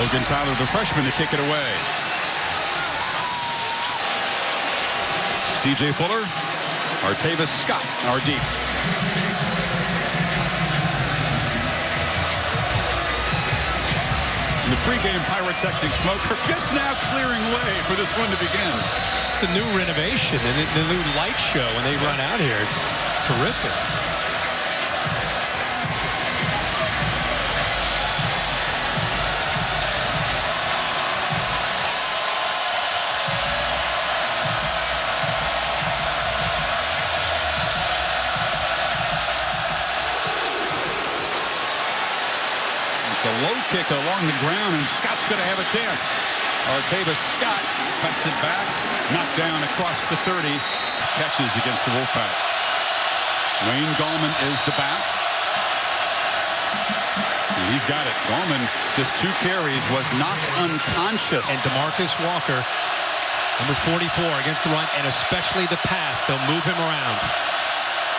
Logan Tyler, the freshman, to kick it away. C.J. Fuller, Artavis Scott are deep. And the pregame pyrotechnic smoke are just now clearing way for this one to begin. It's the new renovation and the new light show when they run out here. It's terrific. A low kick along the ground, and Scott's going to have a chance. Artavis Scott cuts it back, knocked down across the 30, catches against the Wolfpack. Wayne Gallman is the back. And he's got it. Gallman, just 2 carries, was knocked unconscious. And DeMarcus Walker, number 44, against the run, and especially the pass. They'll move him around.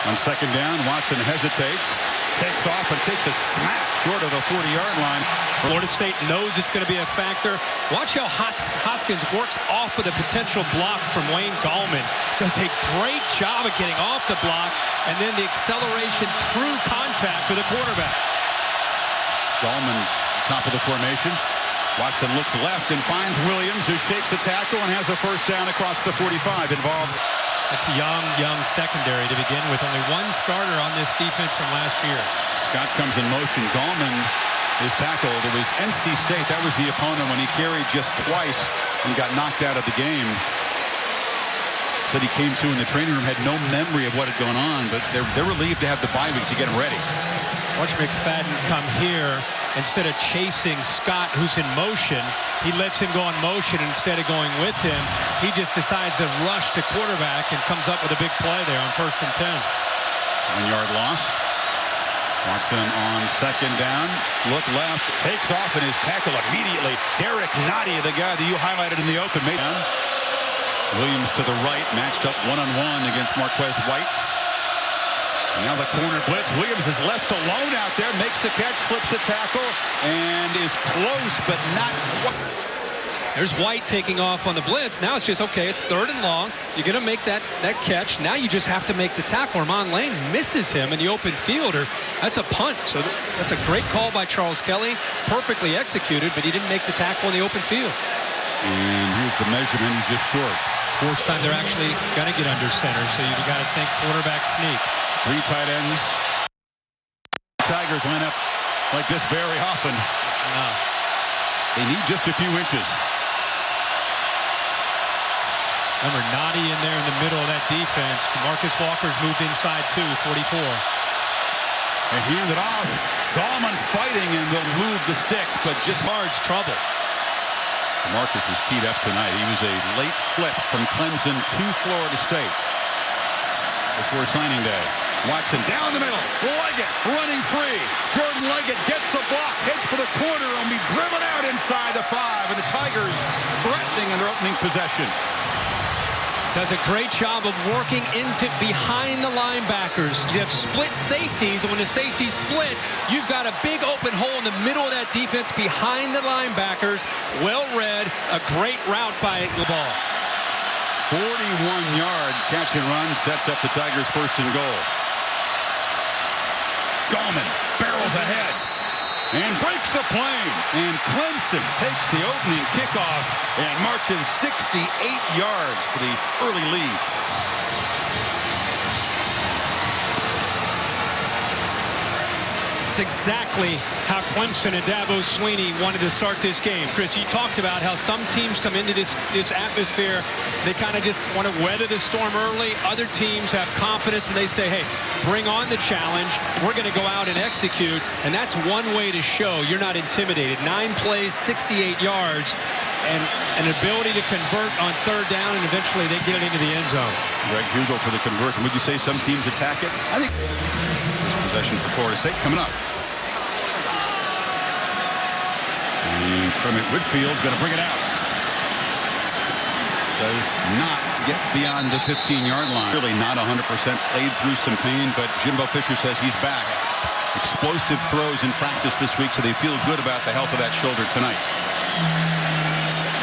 On second down, Watson hesitates, takes off, and takes a smack short of the 40-yard line. Florida State knows it's going to be a factor. Watch how Hoskins works off of the potential block from Wayne Gallman. Does a great job of getting off the block, and then the acceleration through contact with the quarterback. Gallman's top of the formation. Watson looks left and finds Williams, who shakes a tackle and has a first down across the 45 involved. That's a young secondary to begin with. Only 1 starter on this defense from last year. Scott comes in motion. Gallman is tackled. It was NC State. That was the opponent when he carried just twice and got knocked out of the game. Said he came to in the training room, had no memory of what had gone on, but they're relieved to have the bye week to get him ready. Watch McFadden come here. Instead of chasing Scott, who's in motion, he lets him go in motion instead of going with him. He just decides to rush the quarterback and comes up with a big play there on 1st and 10. 1-yard loss. Watson on second down. Look left. Takes off and is tackled immediately. Derek Nadia, the guy that you highlighted in the open. Williams to the right, matched up one-on-one against Marquez White. Now the corner blitz. Williams is left alone out there, makes a catch, flips a tackle, and is close, but not quite. There's White taking off on the blitz. Now it's just, okay, it's 3rd and long. You're going to make that catch. Now you just have to make the tackle. Ramon Lane misses him in the open field, or that's a punt. So that's a great call by Charles Kelly. Perfectly executed, but he didn't make the tackle in the open field. And here's the measurement. He's just short. 4th time they're actually going to get under center, so you've got to think quarterback sneak. 3 tight ends. Tigers line up like this very often. No. They need just a few inches. Remember, Noddy in there in the middle of that defense. Marcus Walker's moved inside too, 44. And hand it off. Gallman fighting and will move the sticks, but just large trouble. Marcus is keyed up tonight. He was a late flip from Clemson to Florida State before signing day. Watson down the middle. Leggett running free. Jordan Leggett gets a block. Heads for the corner and be driven out inside the 5. And the Tigers threatening in their opening possession. Does a great job of working into behind the linebackers. You have split safeties, and when the safeties split, you've got a big open hole in the middle of that defense behind the linebackers. Well read. A great route by the ball. 41-yard catch and run sets up the Tigers' 1st and goal. Gallman barrels ahead and breaks the plane. And Clemson takes the opening kickoff and marches 68 yards for the early lead. That's exactly how Clemson and Dabo Swinney wanted to start this game. Chris, you talked about how some teams come into this atmosphere, they kind of just want to weather the storm early. Other teams have confidence and they say, hey, bring on the challenge. We're going to go out and execute. And that's one way to show you're not intimidated. 9 plays, 68 yards, and an ability to convert on 3rd down, and eventually they get it into the end zone. Greg Hugo for the conversion. Would you say some teams attack it? I think this possession for Florida State coming up. And Kermit Whitfield's going to bring it out. Does not get beyond the 15-yard line. Really not 100%. Played through some pain, but Jimbo Fisher says he's back. Explosive throws in practice this week, so they feel good about the health of that shoulder tonight.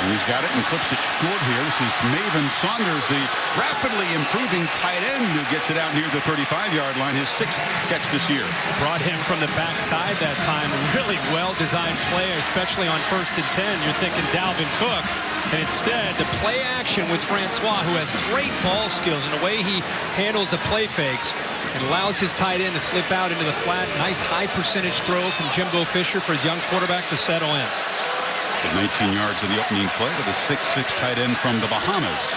And he's got it and clips it short here. This is Maven Saunders, the rapidly improving tight end who gets it out near the 35-yard line. His 6th catch this year. Brought him from the backside that time. Really well-designed play, especially on 1st and 10. You're thinking Dalvin Cook. And instead, the play action with Francois, who has great ball skills and the way he handles the play fakes and allows his tight end to slip out into the flat. Nice high-percentage throw from Jimbo Fisher for his young quarterback to settle in. 19 yards in the opening play to the 6'6" tight end from the Bahamas.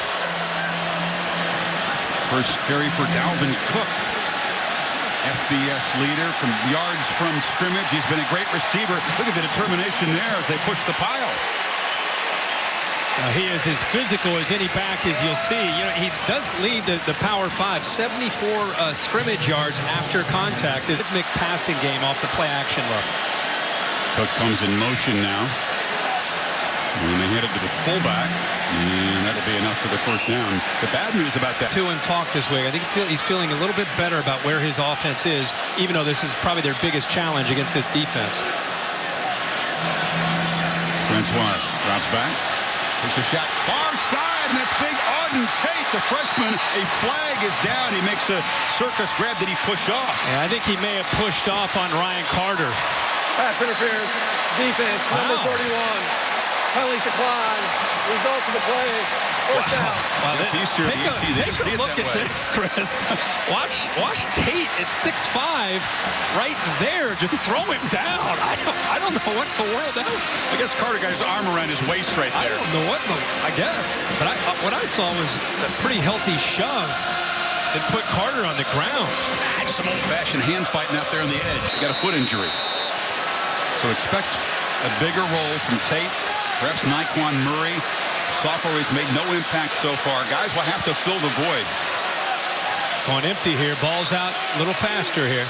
First carry for Dalvin Cook. FBS leader from yards from scrimmage. He's been a great receiver. Look at the determination there as they push the pile. He is as physical as any back as you'll see. You know, he does lead the Power 5, 74 scrimmage yards after contact. His rhythmic passing game off the play action look. Cook comes in motion now. And they hit it to the fullback, and that'll be enough for the first down. The bad news about that. To him talk this week. I think he's feeling a little bit better about where his offense is, even though this is probably their biggest challenge against this defense. Francois drops back, takes a shot far side, and that's big Auden Tate, the freshman. A flag is down. He makes a circus grab that he pushed off. Yeah, I think he may have pushed off on Ryan Carter. Pass interference, defense, number 41. Penalties decline. Results of the play. First down. Wow, take a look at this, Chris. Watch Tate at 6'5", right there. Just throw him down. I don't know what in the world that was. I guess Carter got his arm around his waist right there. I don't know what. I guess. But what I saw was a pretty healthy shove that put Carter on the ground. Some old-fashioned hand fighting out there on the edge. He got a foot injury. So expect a bigger role from Tate. Perhaps Naquan Murray, sophomore, has made no impact so far. Guys will have to fill the void. Going empty here. Ball's out a little faster here.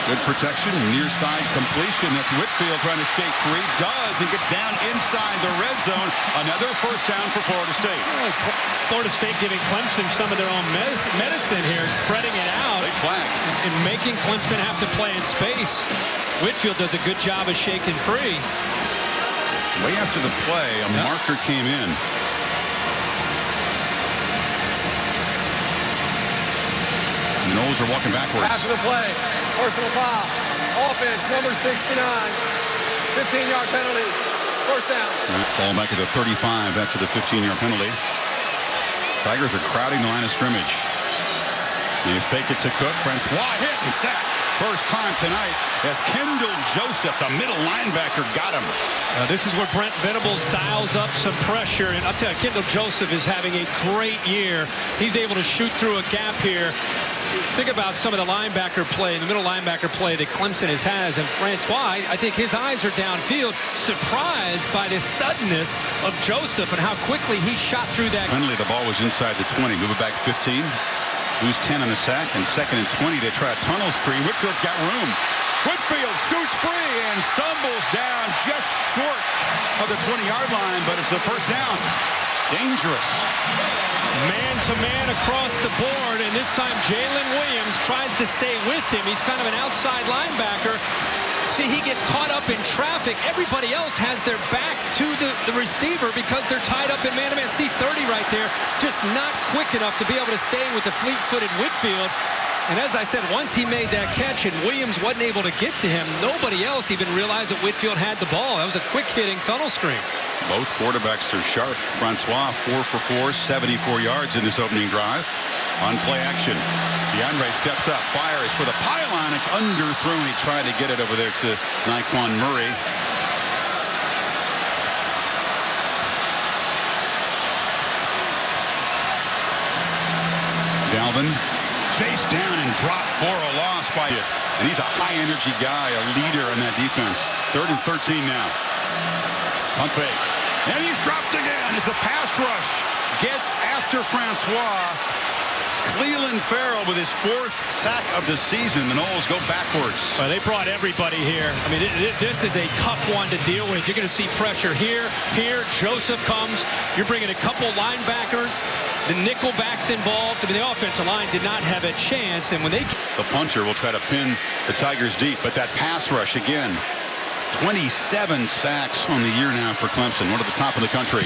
Good protection. Near side completion. That's Whitfield trying to shake free. Does. And gets down inside the red zone. Another first down for Florida State. Florida State giving Clemson some of their own medicine here. Spreading it out. They flag. And making Clemson have to play in space. Whitfield does a good job of shaking free. Way after the play, a marker came in. The Noles are walking backwards. After the play, personal foul. Offense, number 69. 15-yard penalty. First down. Ball back at the 35 after the 15-yard penalty. Tigers are crowding the line of scrimmage. They fake it to Cook. Francois hit and sacked. First time tonight as Kendall Joseph, the middle linebacker, got him. This is where Brent Venables dials up some pressure. And I'll tell you, Kendall Joseph is having a great year. He's able to shoot through a gap here. Think about some of the linebacker play, the middle linebacker play that Clemson has. And Francois, I think his eyes are downfield, surprised by the suddenness of Joseph and how quickly he shot through that. Finally, the ball was inside the 20. Move it back 15. Lose 10 on the sack, and 2nd and 20. They try a tunnel screen. Whitfield's got room. Whitfield scoots free and stumbles down just short of the 20-yard line, but it's a first down. Dangerous. Man-to-man across the board, and this time Jalen Williams tries to stay with him. He's kind of an outside linebacker. See, he gets caught up in traffic. Everybody else has their back to the receiver because they're tied up in man-to-man. See 30 right there, just not quick enough to be able to stay with the fleet-footed Whitfield. And as I said, once he made that catch and Williams wasn't able to get to him, nobody else even realized that Whitfield had the ball. That was a quick-hitting tunnel screen. Both quarterbacks are sharp. Francois, 4 for 4, 74 yards in this opening drive. On play action, DeAndre steps up, fires for the pylon. It's underthrown. He tried to get it over there to Naquan Murray. Dalvin chased down and dropped for a loss by it. And he's a high-energy guy, a leader in that defense. 3rd and 13 now. Punt fake. And he's dropped again as the pass rush gets after Francois. Clelin Ferrell with his 4th sack of the season. The Noles go backwards. Well, they brought everybody here. I mean, this is a tough one to deal with. You're going to see pressure here. Joseph comes. You're bringing a couple linebackers. The nickel backs involved. I mean, the offensive line did not have a chance. And when they... The punter will try to pin the Tigers deep, but that pass rush again. 27 sacks on the year now for Clemson, one of the top in the country.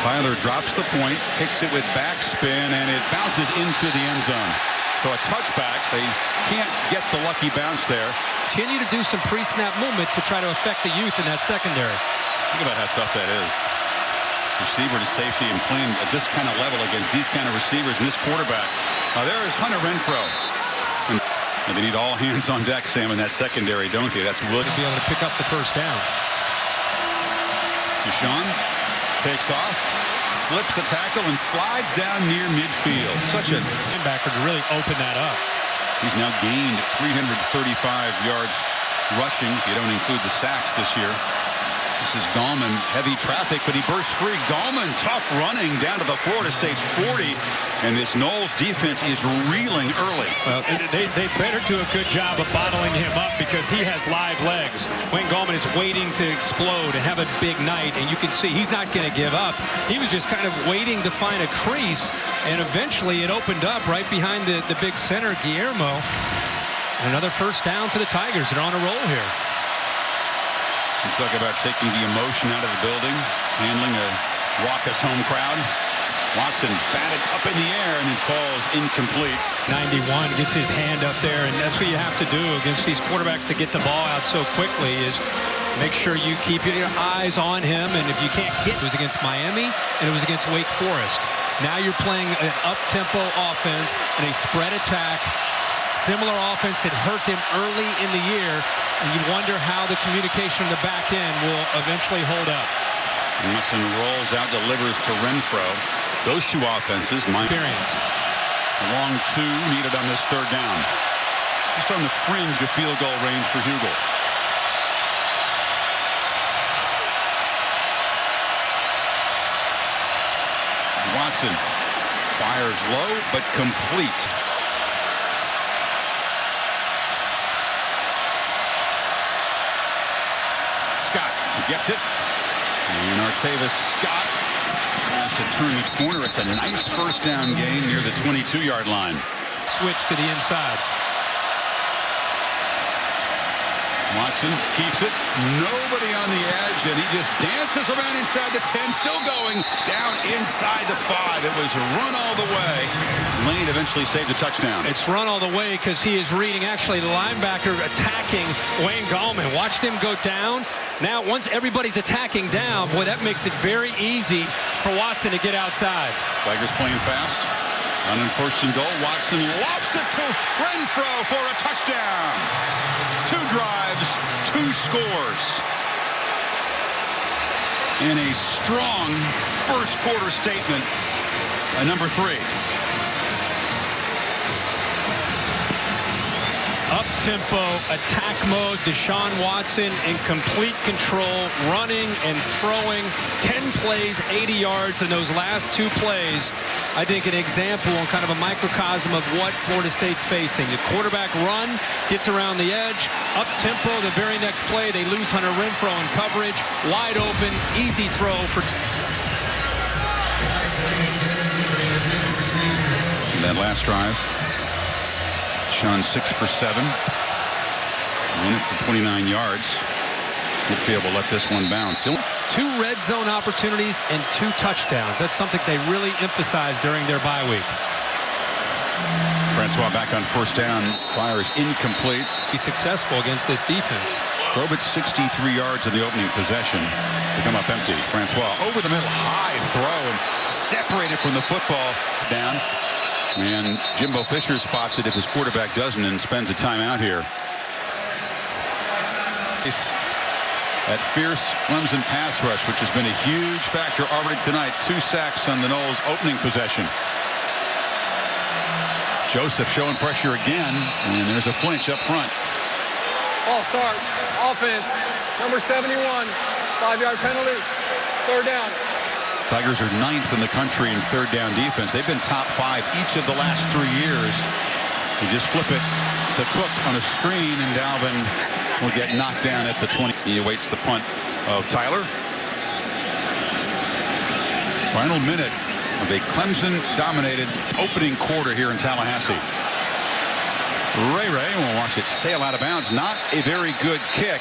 Tyler drops the point, kicks it with backspin, and it bounces into the end zone. So a touchback. They can't get the lucky bounce there. Continue to do some pre-snap movement to try to affect the youth in that secondary. Think about how tough that is. Receiver to safety and playing at this kind of level against these kind of receivers and this quarterback. There is Hunter Renfrow. And they need all hands on deck, Sam, in that secondary, don't they? That's Wood. To be able to pick up the first down. Deshaun takes off, slips a tackle, and slides down near midfield. Such a linebacker to really open that up. He's now gained 335 yards rushing, if you don't include the sacks this year. This is Gallman, heavy traffic, but he bursts free. Gallman, tough running down to the floor to save 40. And this Noles defense is reeling early. Well, they better do a good job of bottling him up because he has live legs. Wayne Gallman is waiting to explode and have a big night, and you can see he's not going to give up. He was just kind of waiting to find a crease, and eventually it opened up right behind the big center, Guillermo. Another first down for the Tigers. They're on a roll here. You talk about taking the emotion out of the building, handling a raucous home crowd. Watson batted up in the air, and it falls incomplete. 91 gets his hand up there, and that's what you have to do against these quarterbacks to get the ball out so quickly is make sure you keep your eyes on him, and if you can't get it was against Miami, and it was against Wake Forest. Now you're playing an up-tempo offense and a spread attack, similar offense that hurt them early in the year, and you wonder how the communication in the back end will eventually hold up. Watson rolls out, delivers to Renfrow. Those two offenses, my experience. A long two needed on this third down. Just on the fringe of field goal range for Hugel. Watson fires low but complete. Scott gets it. And Artavis Scott has to turn the corner. It's a nice first down gain near the 22-yard line. Switch to the inside. Watson keeps it. Nobody on the edge, and he just dances around inside the 10, still going down inside the 5. It was a run all the way. Lane eventually saved a touchdown. It's run all the way because he is reading actually the linebacker attacking Wayne Gallman. Watched him go down. Now, once everybody's attacking down, boy, that makes it very easy for Watson to get outside. Tigers playing fast. On first and goal, Watson lofts it to Renfrow for a touchdown. 2 drives, 2 scores. And a strong first quarter statement at number 3. Up-tempo, attack mode, Deshaun Watson in complete control, running and throwing. 10 plays, 80 yards in those last 2 plays. I think an example and kind of a microcosm of what Florida State's facing. The quarterback run, gets around the edge, up-tempo, the very next play, they lose Hunter Renfrow in coverage. Wide open, easy throw for... That last drive. Deshaun 6 for 7. Win it for 29 yards. Midfield will let this one bounce. 2 red zone opportunities and 2 touchdowns. That's something they really emphasized during their bye week. Francois back on first down. Fires incomplete. He's successful against this defense. Probert 63 yards in the opening possession to come up empty. Francois over the middle, high throw, and separated from the football down. And Jimbo Fisher spots it if his quarterback doesn't and spends a timeout here. That fierce Clemson pass rush, which has been a huge factor already tonight. 2 sacks on the Noles opening possession. Joseph showing pressure again, and there's a flinch up front. Ball start, offense, number 71, 5-yard penalty, third down. Tigers are 9th in the country in third down defense. They've been top 5 each of the last 3 years. You just flip it to Cook on a screen, and Dalvin will get knocked down at the 20. He awaits the punt of Tyler. Final minute of a Clemson-dominated opening quarter here in Tallahassee. Ray will watch it sail out of bounds. Not a very good kick.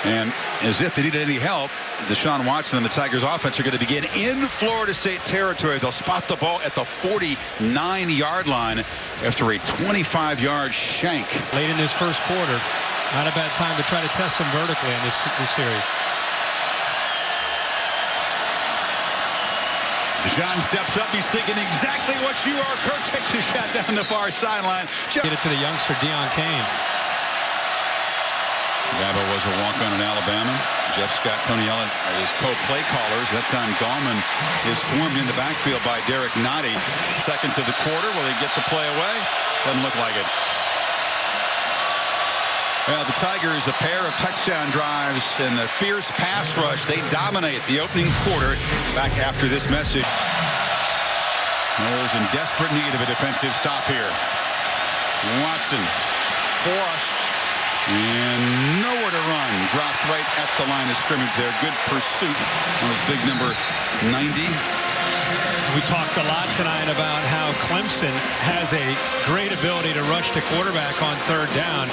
And as if they needed any help, Deshaun Watson and the Tigers offense are going to begin in Florida State territory. They'll spot the ball at the 49-yard line after a 25-yard shank. Late in this first quarter. Not a bad time to try to test them vertically in this series. Deshaun steps up. He's thinking exactly what you are. Kirk takes a shot down the far sideline. Get it to the youngster, Deion Kane. Dabo was a walk-on in Alabama. Jeff Scott, Tony Ellett are his co-play callers. That time Gallman is swarmed in the backfield by Derek Nottie. Seconds of the quarter. Will they get the play away? Doesn't look like it. Well, the Tigers, a pair of touchdown drives and a fierce pass rush. They dominate the opening quarter. Back after this message. Knowles in desperate need of a defensive stop here. Watson flushed and nowhere to run. Dropped right at the line of scrimmage there. Good pursuit on his big number 90. We talked a lot tonight about how Clemson has a great ability to rush the quarterback on third down.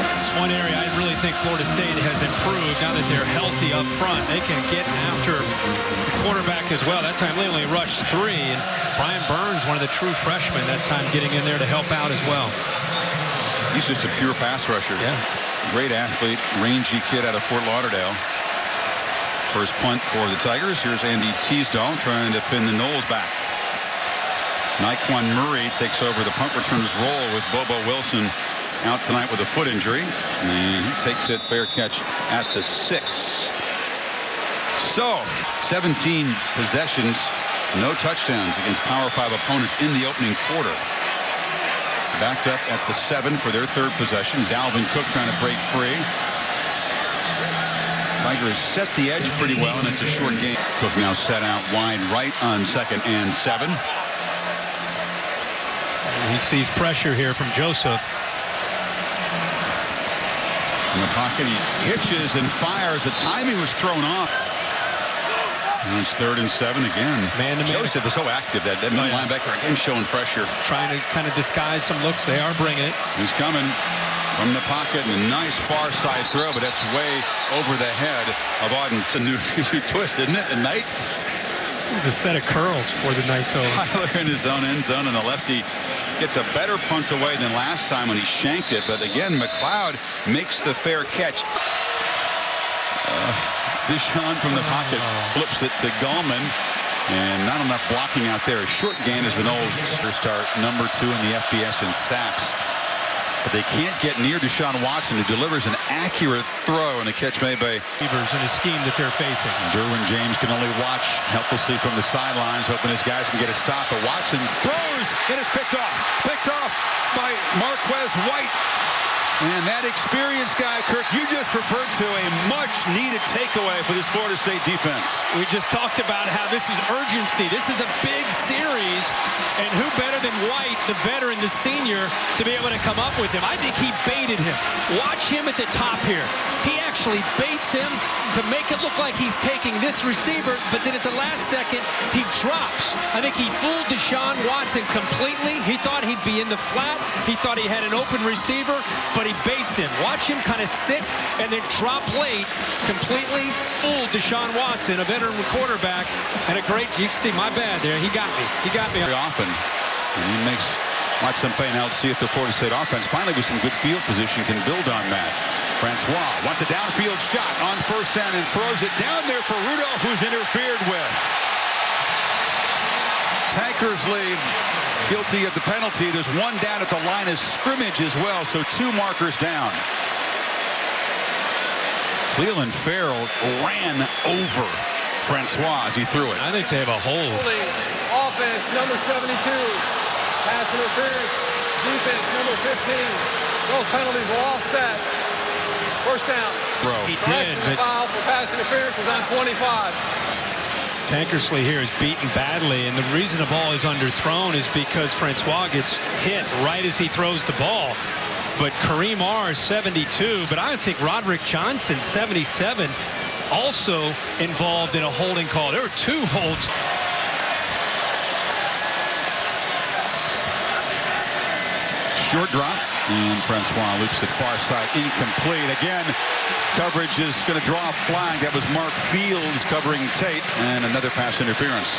It's one area I really think Florida State has improved now that they're healthy up front. They can get after the quarterback as well. That time they only rushed 3. And Brian Burns, one of the true freshmen, that time getting in there to help out as well. He's just a pure pass rusher. Yeah. Great athlete, rangy kid out of Fort Lauderdale. First punt for the Tigers. Here's Andy Teasdale trying to pin the Knowles back. Naquan Murray takes over the punt returner's role with Bobo Wilson out tonight with a foot injury. And he takes it, fair catch at the 6. So 17 possessions, no touchdowns against Power 5 opponents in the opening quarter. Backed up at the 7 for their third possession. Dalvin Cook trying to break free. Tigers set the edge pretty well, and it's a short game. Cook now set out wide right on 2nd and 7. He sees pressure here from Joseph. In the pocket, he hitches and fires. The timing was thrown off. And it's 3rd and 7 again. Man-to-man. Joseph is so active. That middle linebacker again showing pressure. Trying to kind of disguise some looks. They are bringing it. He's coming from the pocket, and a nice far side throw, but that's way over the head of Auden. It's a new twist, isn't it? The Knight. It's a set of curls for the Knights. Tyler in his own end zone, and the lefty gets a better punt away than last time when he shanked it. But again, McLeod makes the fair catch. Deshaun from the pocket flips it to Gallman, and not enough blocking out there. A short gain as the Knowles start number 2 in the FBS in sacks. But they can't get near Deshaun Watson, who delivers an accurate throw, and a catch made by Beavers in a scheme that they're facing. Derwin James can only watch helplessly from the sidelines, hoping his guys can get a stop. But Watson throws, and it's picked off. Picked off by Marquez White. And that experienced guy, Kirk, you just referred to a much-needed takeaway for this Florida State defense. We just talked about how this is urgency. This is a big series, and who better than White, the veteran, the senior, to be able to come up with him? I think he baited him. Watch him at the top here. He actually baits him to make it look like he's taking this receiver, but then at the last second, he drops. I think he fooled Deshaun Watson completely. He thought he'd be in the flat. He thought he had an open receiver, but he baits him. Watch him kind of sit and then drop late. Completely fooled Deshaun Watson, a veteran quarterback, and a great, you can see, my bad there. He got me. He got me. Very often. And he makes Watson play now to see if the Florida State offense, finally with some good field position, can build on that. Francois wants a downfield shot on 1st down and throws it down there for Rudolph, who's interfered with. Tankersley guilty of the penalty. There's one down at the line of scrimmage as well, so 2 markers down. Cleveland Farrell ran over Francois as he threw it. I think they have a hold. Offense, number 72. Pass interference. Defense, number 15. Those penalties were all set. 1st down. Bro. He did, but foul for pass interference was on 25. Tankersley here is beaten badly, and the reason the ball is underthrown is because Francois gets hit right as he throws the ball. But Kareem R is 72, but I think Roderick Johnson, 77, also involved in a holding call. There were 2 holds. Short drop. And Francois loops it far side, incomplete. Again, coverage is going to draw a flag. That was Mark Fields covering Tate, and another pass interference.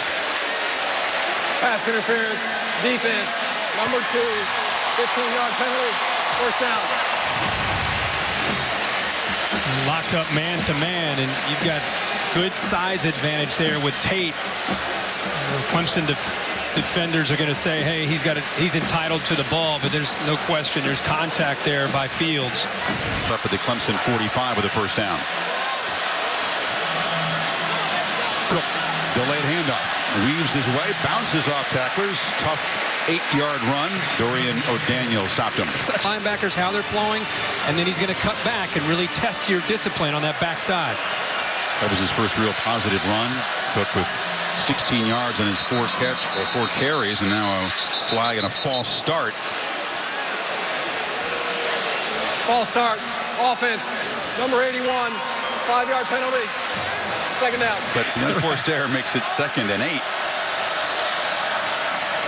Pass interference, defense, number 2, 15-yard penalty, first down. Locked up man-to-man, and you've got good size advantage there with Tate. Clemson defenders are going to say, hey, he's entitled to the ball, but there's no question there's contact there by Fields. Up at the Clemson 45 with a first down. Cook, delayed handoff. Weaves his way, bounces off tacklers. Tough 8-yard run. Dorian O'Daniel stopped him. Linebackers, how they're flowing, and then he's going to cut back and really test your discipline on that backside. That was his first real positive run. Cook with 16 yards on his 4 carries, and now a flag and a false start. False start, offense, number 81, 5-yard penalty, second down. But the unforced error makes it 2nd and 8.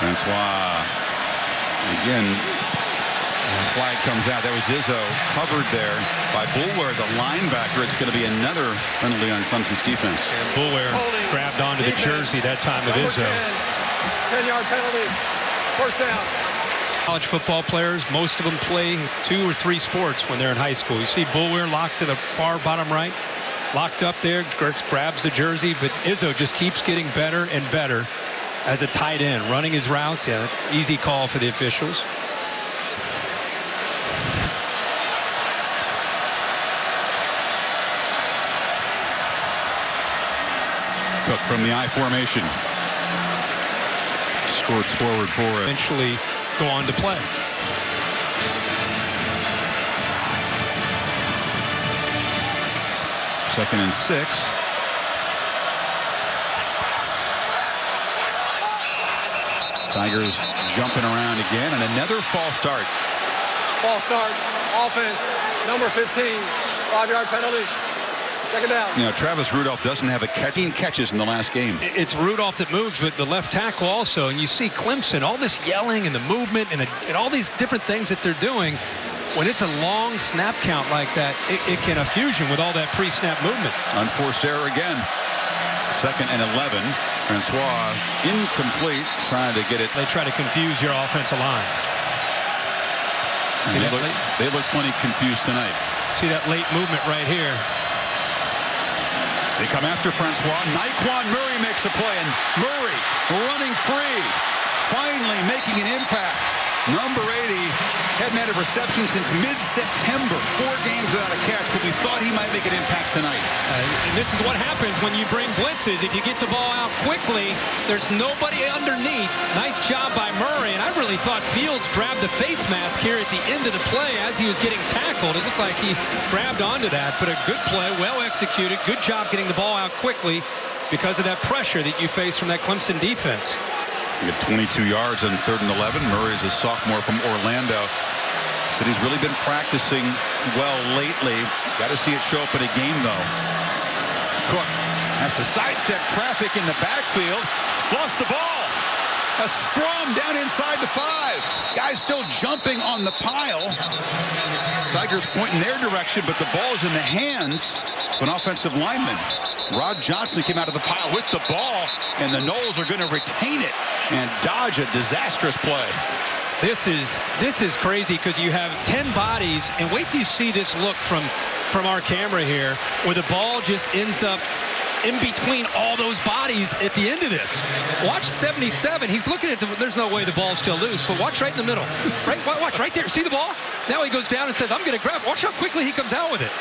Francois, again, flag comes out. That was Izzo covered there by Boulware, the linebacker. It's going to be another penalty on Clemson's defense. And Boulware grabbed onto the jersey that time of Izzo. 10-yard penalty, first down. College football players, most of them play 2 or 3 sports when they're in high school. You see Boulware locked to the far bottom right, locked up there, grabs the jersey, but Izzo just keeps getting better and better as a tight end, running his routes. Yeah, that's an easy call for the officials. Cook from the I formation. Squirts forward for it. Eventually go on to play. Second and 6. Tigers jumping around again, and another false start. False start, offense, number 15, 5-yard penalty, second down. You know, Travis Rudolph doesn't have 15 catches in the last game. It's Rudolph that moves, but the left tackle also. And you see Clemson, all this yelling and the movement and all these different things that they're doing. When it's a long snap count like that, it can a fusion with all that pre-snap movement. Unforced error again. 2nd and 11. Francois incomplete, trying to get it. They try to confuse your offensive line. They look plenty confused tonight. See that late movement right here. They come after Francois. Naquan Murray makes a play, and Murray running free, finally making an impact. Number 80 hadn't had a reception since mid-September. 4 games without a catch, but we thought he might make an impact tonight. And this is what happens when you bring blitzes. If you get the ball out quickly, there's nobody underneath. Nice job by Murray, and I really thought Fields grabbed the face mask here at the end of the play as he was getting tackled. It looked like he grabbed onto that, but a good play, well executed. Good job getting the ball out quickly because of that pressure that you face from that Clemson defense. You get 22 yards on 3rd and 11. Murray's a sophomore from Orlando. Said he's really been practicing well lately. Got to see it show up in a game, though. Cook has to sidestep traffic in the backfield. Lost the ball. A scrum down inside the 5. Guys still jumping on the pile. Tigers pointing their direction, but the ball's in the hands of an offensive lineman. Rod Johnson came out of the pile with the ball, and the Noles are going to retain it and dodge a disastrous play. This is crazy because you have 10 bodies, and wait till you see this look from our camera here, where the ball just ends up in between all those bodies at the end of this. Watch 77. He's looking at there's no way the ball's still loose, but watch right in the middle. Watch right there. See the ball? Now he goes down and says, I'm going to grab it. Watch how quickly he comes out with it.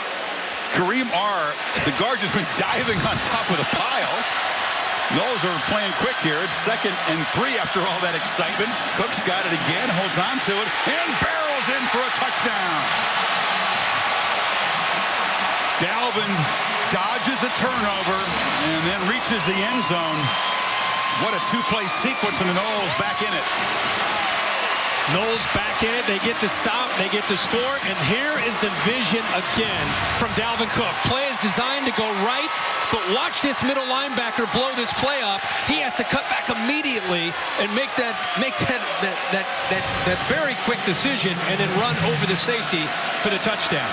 Kareem R., the guard, just been diving on top of the pile. Noles are playing quick here. It's 2nd and 3 after all that excitement. Cook's got it again, holds on to it, and barrels in for a touchdown. Dalvin dodges a turnover and then reaches the end zone. What a 2-play sequence, and the Noles back in it. Knowles back in it. They get to stop. They get to score. And here is the vision again from Dalvin Cook. Play is designed to go right, but watch this middle linebacker blow this play up. He has to cut back immediately and make that very quick decision and then run over the safety for the touchdown.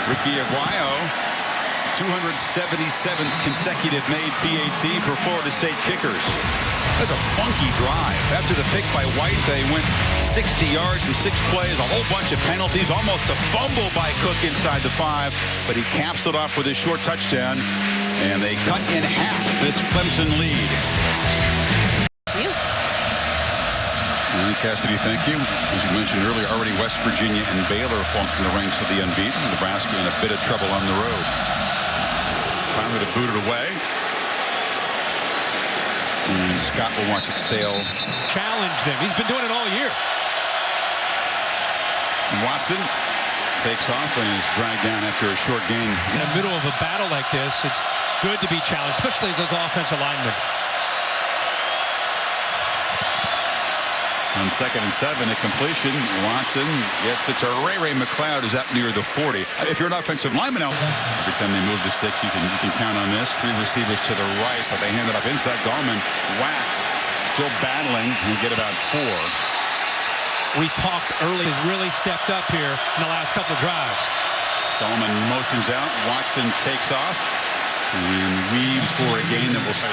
Ricky Aguayo, 277th consecutive made PAT for Florida State kickers. That's a funky drive. After the pick by White, they went 60 yards in 6 plays, a whole bunch of penalties, almost a fumble by Cook inside the 5, but he caps it off with his short touchdown, and they cut in half this Clemson lead. Cassidy, thank you. As you mentioned earlier, already West Virginia and Baylor fall from the ranks of the unbeaten. Nebraska in a bit of trouble on the road. Tyler to boot it away. And Scott will watch it sail. Challenged him. He's been doing it all year. Watson takes off and is dragged down after a short gain. In the middle of a battle like this, it's good to be challenged, especially as an offensive lineman. On 2nd and 7, a completion. Watson gets it to Ray McLeod, who's up near the 40. If you're an offensive lineman out, every time they move to 6, you can count on this. 3 receivers to the right, but they hand it off inside. Gallman whacks, still battling. He get about 4. We talked early. Has really stepped up here in the last couple of drives. Gallman motions out. Watson takes off and weaves for a gain that will say.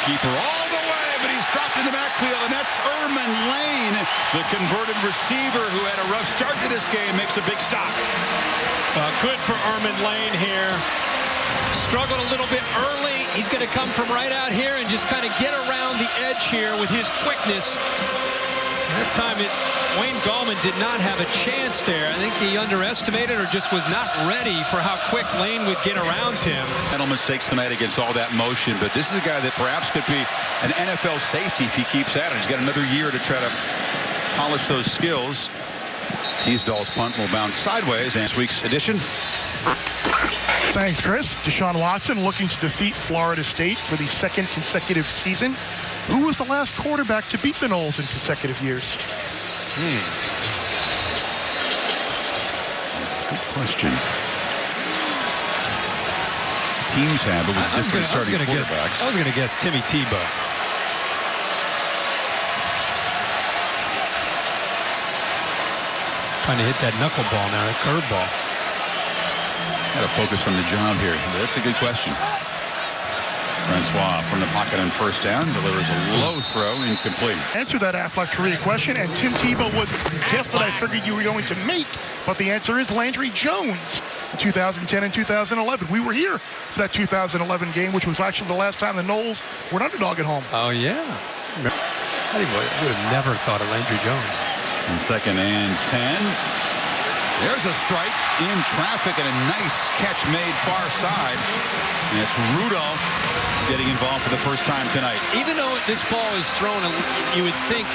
Keeper all the way, but he's dropped in the backfield, and that's Erman Lane, the converted receiver who had a rough start to this game, makes a big stop. Good for Erman Lane here. Struggled a little bit early. He's going to come from right out here and just kind of get around the edge here with his quickness. That time Wayne Gallman did not have a chance there. I think he underestimated or just was not ready for how quick Lane would get around him. Mental mistakes tonight against all that motion, but this is a guy that perhaps could be an NFL safety if he keeps at it. He's got another year to try to polish those skills. Teasdall's punt will bounce sideways, and this week's edition. Thanks, Chris. Deshaun Watson looking to defeat Florida State for the 2nd consecutive season. Who was the last quarterback to beat the Noles in consecutive years? Good question. Teams have it with different starting quarterbacks. I was going to guess Timmy Tebow. Trying to hit that knuckleball now, that curveball. Got to focus on the job here. That's a good question. Francois from the pocket on 1st down delivers a low throw, incomplete. Answer that Aflac trivia question, and Tim Tebow was the guess that I figured you were going to make, but the answer is Landry Jones in 2010 and 2011. We were here for that 2011 game, which was actually the last time the Noles were an underdog at home. Oh, yeah. I would have never thought of Landry Jones. And 2nd and 10. There's a strike in traffic and a nice catch made far side. And it's Rudolph getting involved for the first time tonight. Even though this ball is thrown, you would think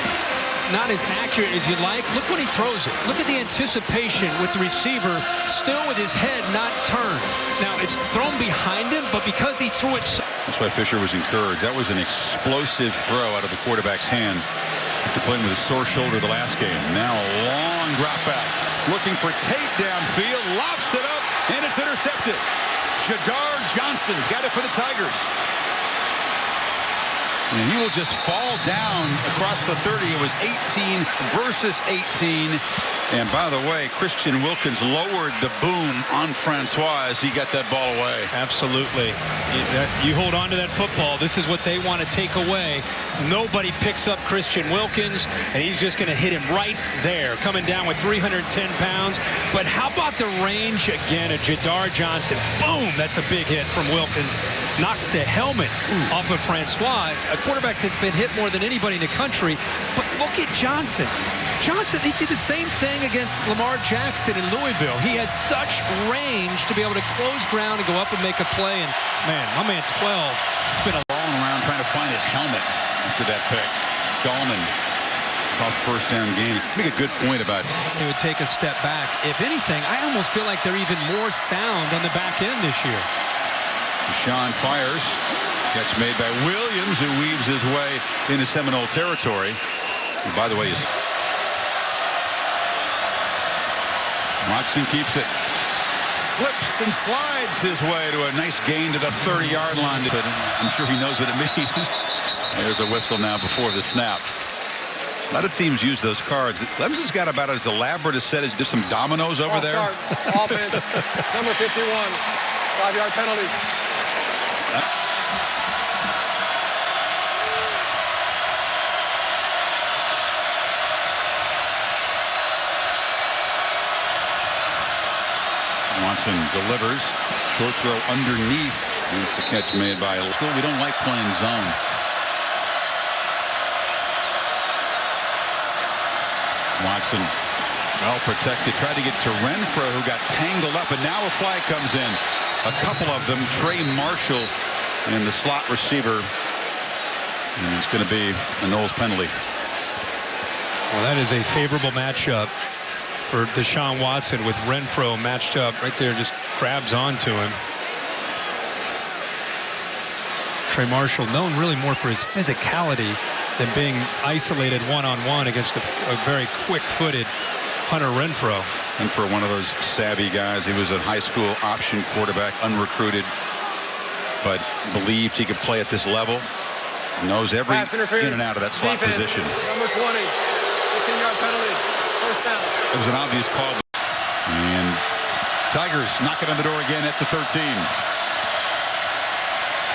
not as accurate as you'd like. Look when he throws it. Look at the anticipation with the receiver still with his head not turned. Now, it's thrown behind him, but because he threw it... That's why Fisher was encouraged. That was an explosive throw out of the quarterback's hand. After playing with a sore shoulder the last game. Now a long drop back. Looking for Tate downfield. Lofts it up, and it's intercepted. Jadar Johnson's got it for the Tigers. And he will just fall down across the 30. It was 18 versus 18. And by the way, Christian Wilkins lowered the boom on Francois as he got that ball away. Absolutely. You hold on to that football. This is what they want to take away. Nobody picks up Christian Wilkins, and he's just going to hit him right there, coming down with 310 pounds. But how about the range again of Jadar Johnson? Boom! That's a big hit from Wilkins. Knocks the helmet off of Francois, a quarterback that's been hit more than anybody in the country. But look at Johnson. Johnson, he did the same thing against Lamar Jackson in Louisville. He has such range to be able to close ground and go up and make a play. And, man, my man 12. It's been a rolling around trying to find his helmet after that pick. Gallman. It's off 1st down game. Make a good point about it. They would take a step back. If anything, I almost feel like they're even more sound on the back end this year. Deshaun fires. Catch made by Williams, who weaves his way into Seminole territory. And by the way, Watson keeps it. Slips and slides his way to a nice gain to the 30-yard line. But I'm sure he knows what it means. There's a whistle now before the snap. A lot of teams use those cards. Clemson's got about as elaborate a set as just some dominoes over there. Start. Offense, number 51, 5-yard penalty. Watson delivers. Short throw underneath. Here's the catch made by School. We don't like playing zone. Watson well protected. Tried to get to Renfro, who got tangled up, and now a flag comes in. A couple of them. Trey Marshall and the slot receiver. And it's going to be a Knowles penalty. Well, that is a favorable matchup for Deshaun Watson with Renfro matched up right there, just grabs onto him. Trey Marshall, known really more for his physicality than being isolated one-on-one against a very quick-footed Hunter Renfro. And for one of those savvy guys, he was a high school option quarterback, unrecruited, but believed he could play at this level. Knows every in and out of that slot defense, position. Number 20, 15-yard penalty, first down. It was an obvious call. And Tigers knocking on the door again at the 13.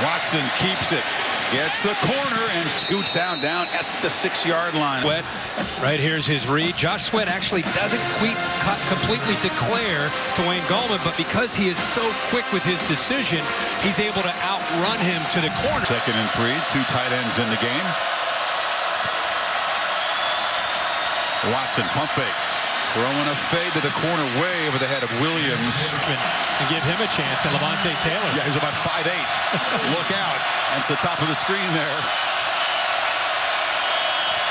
Watson keeps it. Gets the corner and scoots out down at the 6-yard line. Sweat, right here's his read. Josh Sweat actually doesn't completely declare to Wayne Gallman, but because he is so quick with his decision, he's able to outrun him to the corner. 2nd and 3, 2 tight ends in the game. Watson pump fake. Throwing a fade to the corner way over the head of Williams. And give him a chance, and Levante Taylor. Yeah, he's about 5'8". Look out. That's the top of the screen there.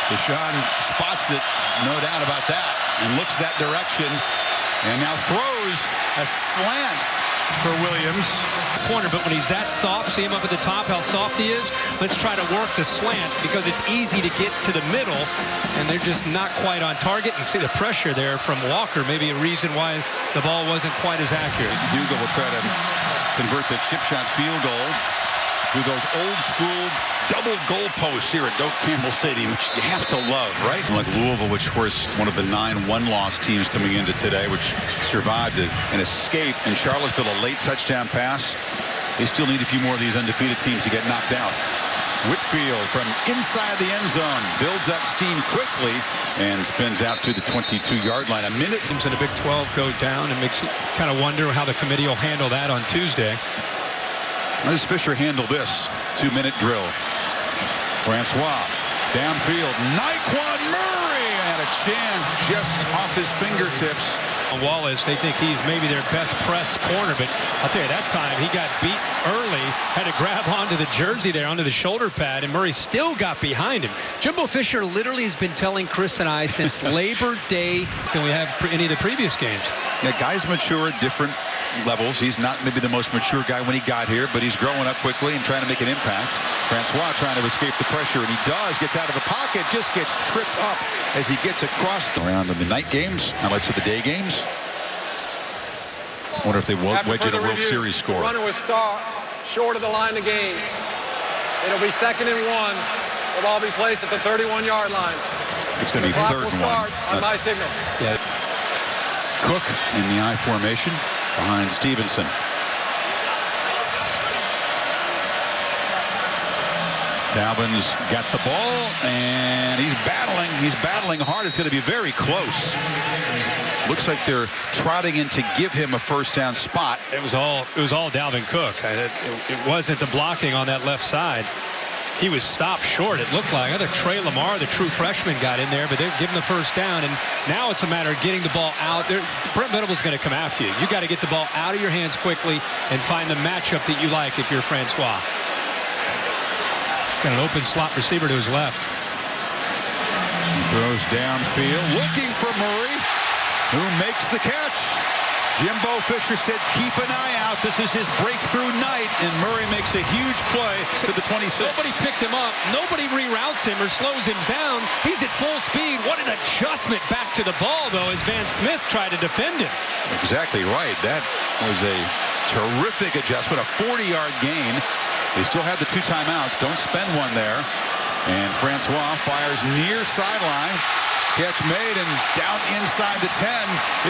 Deshaun spots it, no doubt about that, and looks that direction. And now throws a slant for Williams. Corner, but when he's that soft, see him up at the top, how soft he is? Let's try to work the slant because it's easy to get to the middle, and they're just not quite on target. And see the pressure there from Walker, maybe a reason why the ball wasn't quite as accurate. Hugo will try to convert the chip shot field goal through those old school double goal posts here at Doak Campbell Stadium, which you have to love, right? Like Louisville, which of course one of the 9 one-loss teams coming into today, which survived an escape in Charlottesville, a late touchdown pass. They still need a few more of these undefeated teams to get knocked out. Whitfield from inside the end zone builds up steam quickly and spins out to the 22-yard line. A minute. Teams in the Big 12 go down, and makes you kind of wonder how the committee will handle that on Tuesday. How does Fisher handle this 2-minute drill? Francois downfield. Nyquan Murray had a chance just off his fingertips. Wallace, they think he's maybe their best press corner, but I'll tell you, that time he got beat early, had to grab onto the jersey there, onto the shoulder pad, and Murray still got behind him. Jimbo Fisher literally has been telling Chris and I since Labor Day than we have any of the previous games. Yeah, guys mature at different levels. He's not maybe the most mature guy when he got here, but he's growing up quickly and trying to make an impact. Francois trying to escape the pressure, and he does. Gets out of the pocket, just gets tripped up as he gets across around in the night games, highlights of the day games. Wonder if they wedge it a World Series score. The runner was short of the line of game. It'll be 2nd and 1. The ball will be placed at the 31-yard line. It's going to be 3rd and 1. Will start on my signal. Yeah. Cook in the I formation behind Stevenson. Dalvin's got the ball, and he's battling hard. It's going to be very close. Looks like they're trotting in to give him a first down spot. It was all Dalvin Cook. It wasn't the blocking on that left side. He was stopped short, it looked like. I think Trey Lamar, the true freshman, got in there, but they've given the first down, and now it's a matter of getting the ball out. Brent Venables going to come after you. You got to get the ball out of your hands quickly and find the matchup that you like if you're Francois. He's got an open slot receiver to his left. He throws downfield, looking for Murray, who makes the catch. Jimbo Fisher said, keep an eye out. This is his breakthrough night, and Murray makes a huge play to the 26. Nobody picked him up. Nobody reroutes him or slows him down. He's at full speed. What an adjustment back to the ball, though, as Van Smith tried to defend him. Exactly right. That was a terrific adjustment, a 40-yard gain. They still had the 2 timeouts. Don't spend one there. And Francois fires near sideline. Catch made, and down inside the 10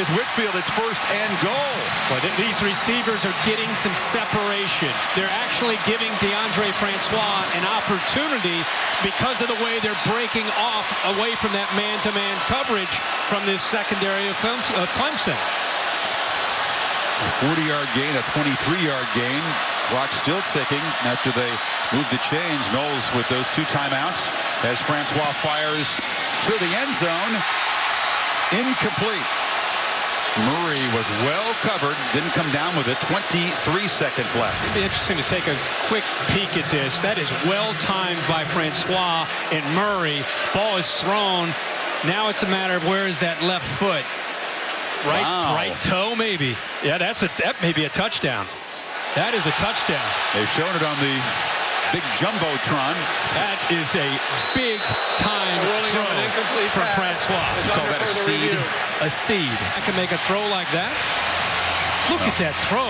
is Whitfield. It's first and goal. Well, these receivers are getting some separation. They're actually giving DeAndre Francois an opportunity because of the way they're breaking off away from that man-to-man coverage from this secondary of Clemson. A 40-yard gain, a 23-yard gain. Clock still ticking after they move the chains. Knowles with those 2 timeouts as Francois fires to the end zone. Incomplete. Murray was well covered, didn't come down with it. 23 seconds left. It'll be interesting to take a quick peek at this. That is well timed by Francois and Murray. Ball is thrown. Now it's a matter of where is that left foot. Right toe, maybe. Yeah, that may be a touchdown. That is a touchdown. They've shown it on the big jumbotron. That is a big time throw from Francois. You call that a seed? A seed. I can make a throw like that. Look at that throw.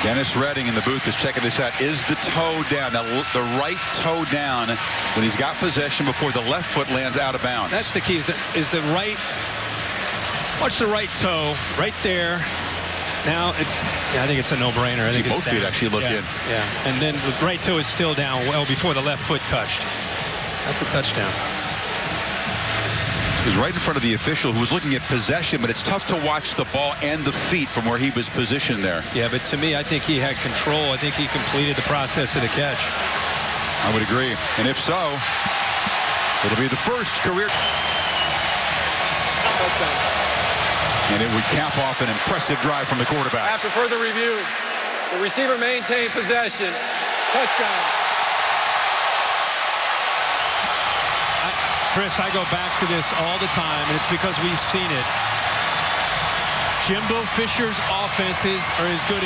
Dennis Redding in the booth is checking this out. Is the toe down? The right toe down when he's got possession before the left foot lands out of bounds. That's the key. Is the right. Watch the right toe right there. Now I think it's a no-brainer. I think both feet actually look in. Yeah, and then the right toe is still down well before the left foot touched. That's a touchdown. He was right in front of the official who was looking at possession, but it's tough to watch the ball and the feet from where he was positioned there. Yeah, but to me, I think he had control. I think he completed the process of the catch. I would agree. And if so, it'll be the first career Touchdown. And it would cap off an impressive drive from the quarterback. After further review, the receiver maintained possession. Touchdown. Chris, I go back to this all the time, and it's because we've seen it. Jimbo Fisher's offenses are as good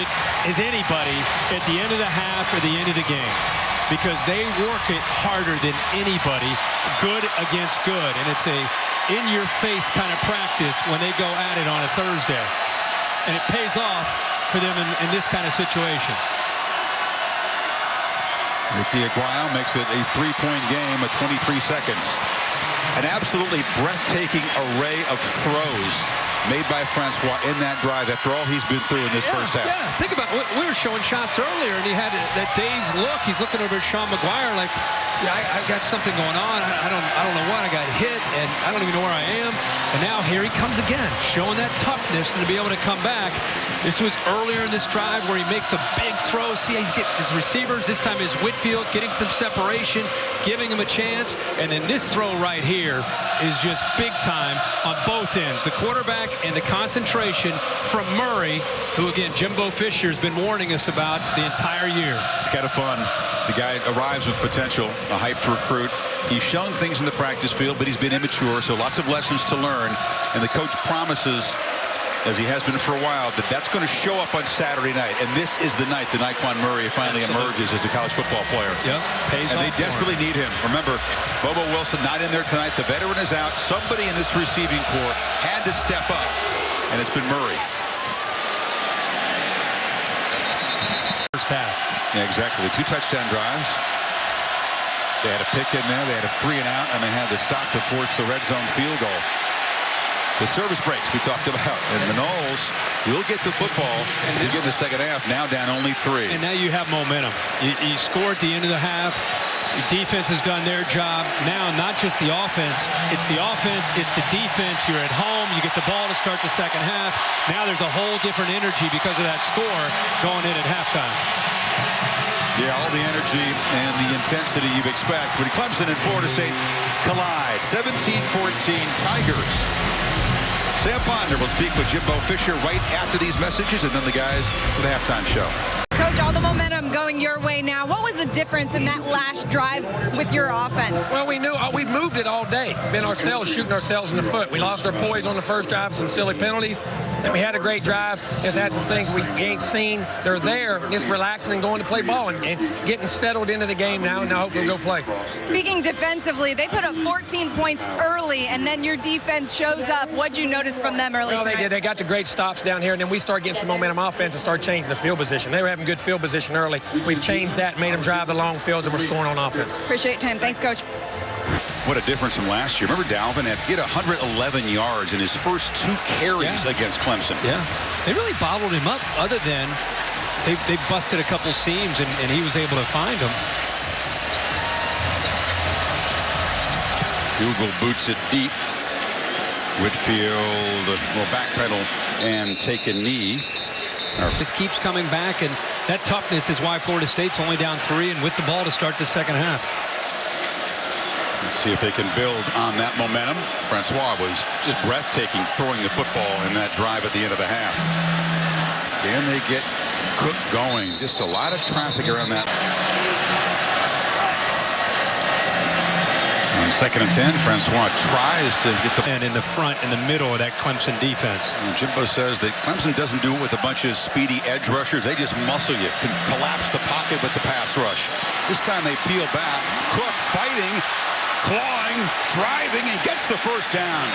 as anybody at the end of the half or the end of the game, because they work it harder than anybody, good against good. And it's a in-your-face kind of practice when they go at it on a Thursday. And it pays off for them in this kind of situation. Ricky Aguayo makes it a 3-point game at 23 seconds. An absolutely breathtaking array of throws made by Francois in that drive after all he's been through in this first half. Yeah, think about it. We were showing shots earlier, and he had that dazed look. He's looking over at Sean McGuire like, yeah, I got something going on. I don't know what. I got hit, and I don't even know where I am. And now here he comes again, showing that toughness and to be able to come back. This was earlier in this drive where he makes a big throw. See, he's getting his receivers. This time is Whitfield getting some separation, giving him a chance. And then this throw right here is just big time on both ends. The quarterback and the concentration from Murray, who, again, Jimbo Fisher has been warning us about the entire year. It's kind of fun. The guy arrives with potential, a hyped recruit. He's shown things in the practice field, but he's been immature, so lots of lessons to learn. And the coach promises, as he has been for a while, that that's going to show up on Saturday night. And this is the night that Naquan Murray finally emerges as a college football player. Yep, pays and off they desperately need him. Remember, Bobo Wilson not in there tonight. The veteran is out. Somebody in this receiving corps had to step up, and it's been Murray. First half. Yeah, exactly. 2 touchdown drives. They had a pick in there. They had a 3-and-out, and they had the stop to force the red zone field goal. The service breaks we talked about. And the Noles will get the football to get the second half. Now down only 3. And now you have momentum. You score at the end of the half. The defense has done their job. Now, not just the offense. It's the offense. It's the defense. You're at home. You get the ball to start the second half. Now there's a whole different energy because of that score going in at halftime. Yeah, all the energy and the intensity you'd expect when Clemson and Florida State collide. 17-14 Tigers. Sam Ponder will speak with Jimbo Fisher right after these messages, and then the guys for the halftime show. Coach, all the momentum going your way now. What was the difference in that last drive with your offense? Well, we knew we've moved it all day. Been ourselves shooting ourselves in the foot. We lost our poise on the first drive, some silly penalties. And we had a great drive. Just had some things we ain't seen. They're there, just relaxing and going to play ball and getting settled into the game now. And now hopefully we'll go play. Speaking defensively, they put up 14 points early, and then your defense shows up. What'd you notice from them early Well, tonight? they did. They got the great stops down here, and then we started getting some momentum offense and started changing the field position. They were having good field position early. We've changed that, made them drive the long fields, and we're scoring on offense. Appreciate your time. Thanks, Coach. What a difference from last year. Remember Dalvin had 111 yards in his first 2 carries against Clemson. Yeah, they really bottled him up, other than they busted a couple seams, and he was able to find them. Google boots it deep. Whitfield will backpedal and take a knee. Just keeps coming back, and that toughness is why Florida State's only down 3 and with the ball to start the second half. Let's see if they can build on that momentum. Francois was just breathtaking throwing the football in that drive at the end of the half. Can they get Cook going? Just a lot of traffic around that. On 2nd and 10, Francois tries to get the... And in the front, in the middle of that Clemson defense. And Jimbo says that Clemson doesn't do it with a bunch of speedy edge rushers. They just muscle you, can collapse the pocket with the pass rush. This time they peel back. Cook fighting, clawing, driving, and gets the first down.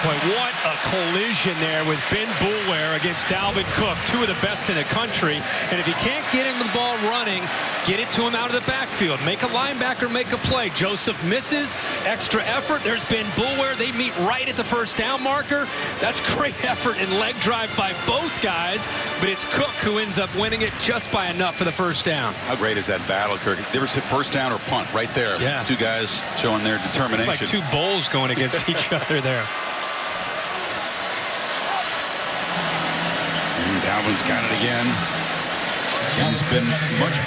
Boy, what a collision there with Ben Boulware against Dalvin Cook, 2 of the best in the country. And if you can't get him the ball running, get it to him out of the backfield. Make a linebacker make a play. Joseph misses, extra effort. There's Ben Boulware. They meet right at the first down marker. That's great effort and leg drive by both guys, but it's Cook who ends up winning it just by enough for the first down. How great is that battle, Kirk? There was a first down or punt right there. Yeah. 2 guys showing their determination. It's like 2 bulls going against each other there. Dalvin's got it again. He's been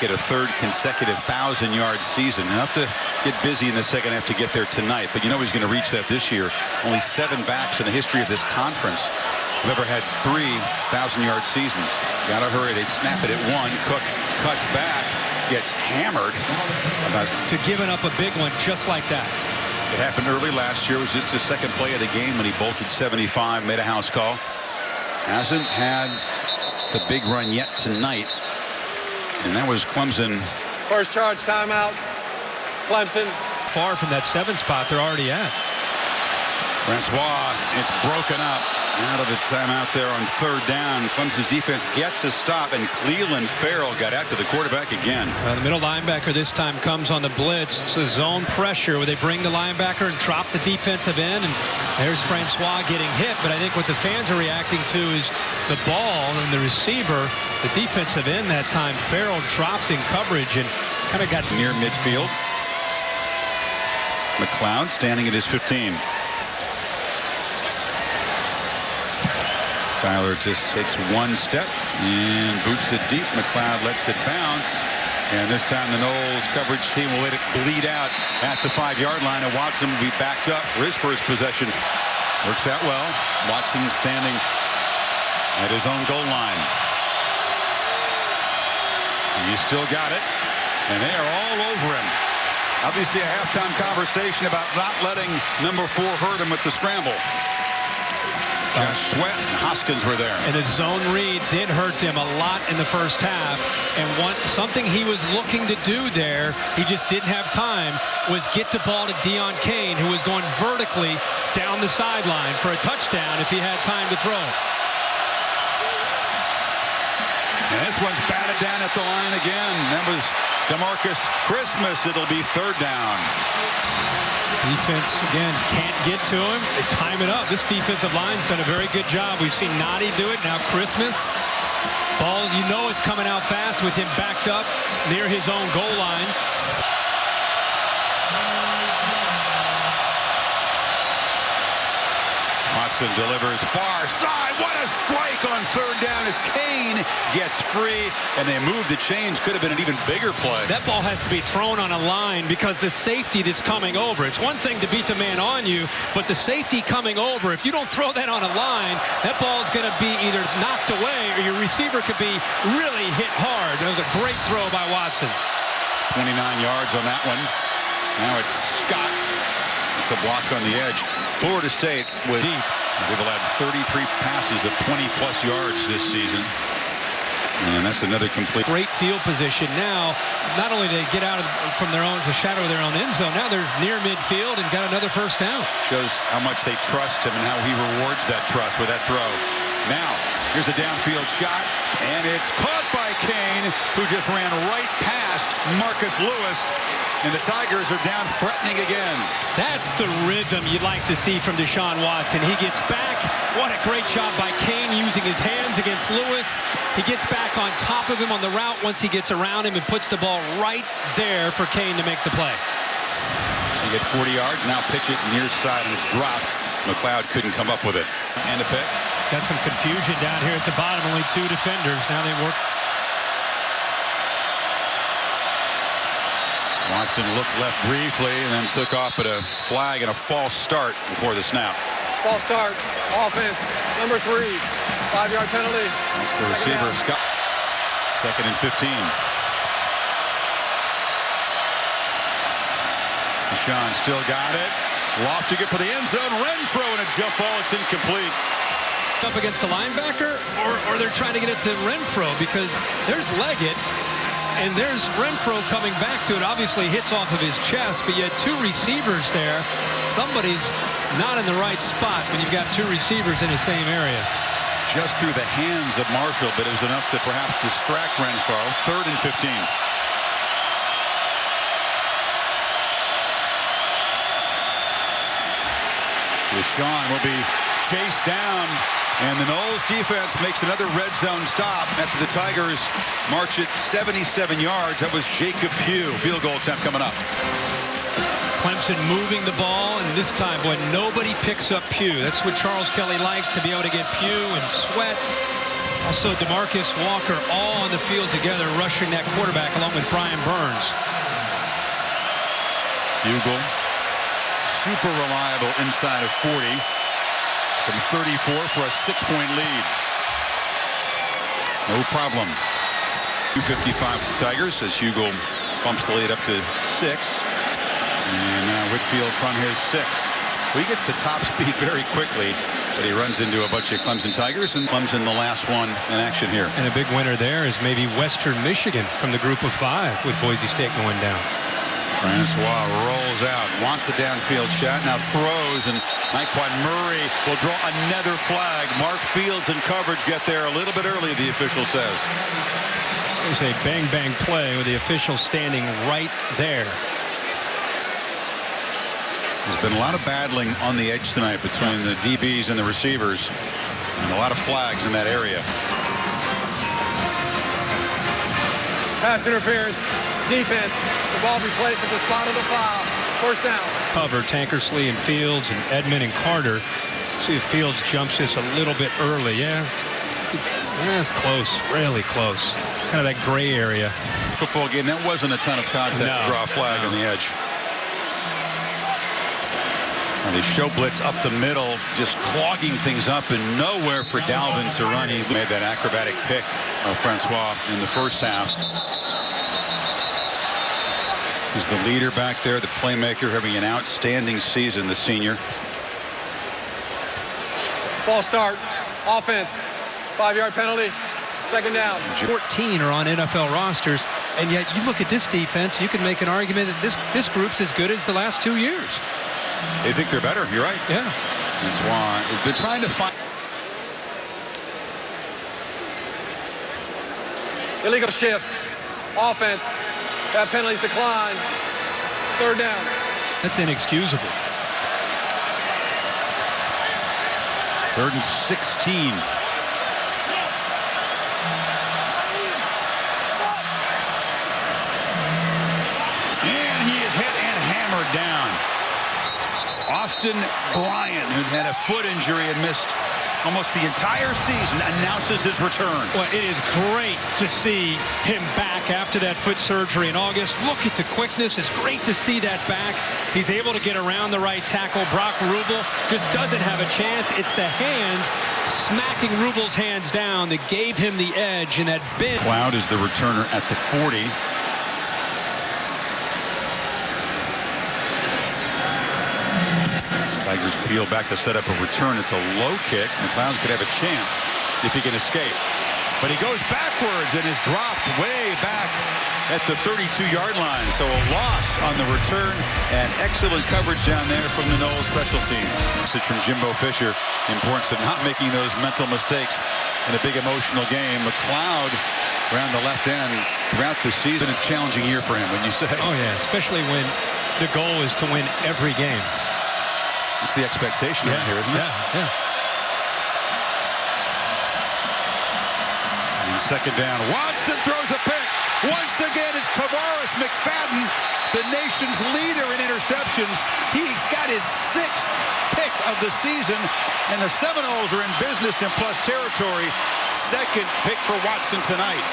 get a 3rd consecutive 1,000-yard season. He'll have to get busy in the second half to get there tonight, but you know he's going to reach that this year. Only 7 backs in the history of this conference have ever had 3 1,000-yard seasons. Got to hurry. They snap it at 1. Cook cuts back, gets hammered. To giving up a big one just like that. It happened early last year. It was just the 2nd play of the game when he bolted 75, made a house call. Hasn't had the big run yet tonight. And that was Clemson. First charge timeout. Clemson. Far from that 7 spot they're already at. Francois, it's broken up. Out of the timeout there on 3rd down. Clemson's defense gets a stop, and Clelin Ferrell got after the quarterback again. Well, the middle linebacker this time comes on the blitz. It's a zone pressure where they bring the linebacker and drop the defensive end. And there's Francois getting hit. But I think what the fans are reacting to is the ball and the receiver, the defensive end that time. Ferrell dropped in coverage and kind of got near midfield. McLeod standing at his 15. Tyler just takes 1 step and boots it deep. McLeod lets it bounce. And this time the Noles coverage team will let it bleed out at the 5-yard line. And Watson will be backed up for his first possession. Works out well. Watson standing at his own goal line. He's still got it. And they are all over him. Obviously a halftime conversation about not letting number 4 hurt him with the scramble. Josh Sweat and Hoskins were there. And the zone read did hurt him a lot in the first half. And something he was looking to do there, he just didn't have time, was get the ball to Deon Cain, who was going vertically down the sideline for a touchdown if he had time to throw. And this one's batted down at the line again. That was DeMarcus Christmas. It'll be 3rd down. Defense, again, can't get to him. They time it up. This defensive line's done a very good job. We've seen Noddy do it. Now Christmas. Ball, you know it's coming out fast with him backed up near his own goal line. Watson Watson delivers far side. What a strike on third down as Kane gets free, and they move the chains. Could have been an even bigger play. That ball has to be thrown on a line because the safety that's coming over. It's one thing to beat the man on you, but the safety coming over, if you don't throw that on a line, that ball's going to be either knocked away or your receiver could be really hit hard. That was a great throw by Watson. 29 yards on that one. Now it's Scott. It's a block on the edge. Florida State with deep. They've allowed 33 passes of 20-plus yards this season. And that's another complete. Great field position. Now, not only they get out from their own, the shadow of their own end zone, now they're near midfield and got another first down. Shows how much they trust him and how he rewards that trust with that throw. Now, here's a downfield shot, and it's caught by Kane, who just ran right past Marcus Lewis. And the Tigers are down threatening again. That's the rhythm you'd like to see from Deshaun Watson. He gets back. What a great job by Kane using his hands against Lewis. He gets back on top of him on the route once he gets around him and puts the ball right there for Kane to make the play. They get 40 yards. Now pitch it near side, and it's dropped. McLeod couldn't come up with it. And a pick. Got some confusion down here at the bottom. Only two defenders. Now they work. Watson looked left briefly and then took off at a flag and a false start before the snap. False start. Offense. Number 3. 5-yard penalty. That's the receiver, Scott. 2nd and 15. Deshaun still got it. Lofting it for the end zone. Renfro in a jump ball. It's incomplete. Up against a linebacker, or they're trying to get it to Renfro because there's Leggett. And there's Renfro coming back to it. Obviously hits off of his chest, but you had two receivers there. Somebody's not in the right spot when you've got two receivers in the same area. Just through the hands of Marshall, but it was enough to perhaps distract Renfro. 3rd and 15. Deshaun will be chased down. And the Noles defense makes another red zone stop after the Tigers march it 77 yards. That was Jacob Pugh. Field goal attempt coming up. Clemson moving the ball, and this time, boy, nobody picks up Pugh. That's what Charles Kelly likes, to be able to get Pugh and Sweat. Also, DeMarcus Walker all on the field together, rushing that quarterback along with Brian Burns. Bugle, super reliable inside of 40. From 34 for a 6-point lead. No problem. 2:55 for the Tigers as Hugo bumps the lead up to 6. And now Whitfield from his 6. Well, he gets to top speed very quickly, but he runs into a bunch of Clemson Tigers, and Clemson the last one in action here. And a big winner there is maybe Western Michigan from the group of 5 with Boise State going down. Francois rolls out, wants a downfield shot, now throws, and Nyquan Murray will draw another flag. Mark Fields and coverage get there a little bit early, the official says. There's a bang-bang play with the official standing right there. There's been a lot of battling on the edge tonight between the DBs and the receivers, and a lot of flags in that area. Pass interference. Defense. The ball be placed at the spot of the foul. First down. Cover Tankersley and Fields and Edmond and Carter. See if Fields jumps just a little bit early. Yeah, that's close. Really close. Kind of that gray area. Football game, that wasn't a ton of contact to draw a flag on the edge. And they show blitz up the middle, just clogging things up and nowhere for Dalvin to run. He made that acrobatic pick of Francois in the first half. He's the leader back there, the playmaker, having an outstanding season, the senior. Ball start. Offense. 5-yard penalty. Second down. 14 are on NFL rosters, and yet you look at this defense, you can make an argument that this group's as good as the last 2 years. They think they're better. You're right. Yeah. That's why they're trying to find. Illegal shift. Offense. That penalties decline. Third down. That's inexcusable. 3rd and 16. And he is hit and hammered down. Austin Bryant, who had a foot injury and missed almost the entire season, announces his return. Well, it is great to see him back after that foot surgery in August. Look at the quickness. It's great to see that back. He's able to get around the right tackle. Brock Ruble just doesn't have a chance. It's the hands smacking Ruble's hands down that gave him the edge in that bend. Cloud is the returner at the 40. Tigers peel back to set up a return. It's a low kick. McLeod could have a chance if he can escape. But he goes backwards and is dropped way back at the 32-yard line. So a loss on the return and excellent coverage down there from the Knowles special teams. Message from Jimbo Fisher. The importance of not making those mental mistakes in a big emotional game. McLeod around the left end throughout the season. A challenging year for him, when you say. Oh, yeah, especially when the goal is to win every game. It's the expectation around here, isn't it? Yeah. And second down. Watson throws a pick. Once again, it's Tavares McFadden, the nation's leader in interceptions. He's got his 6th pick of the season, and the Seminoles are in business in plus territory. Second pick for Watson tonight.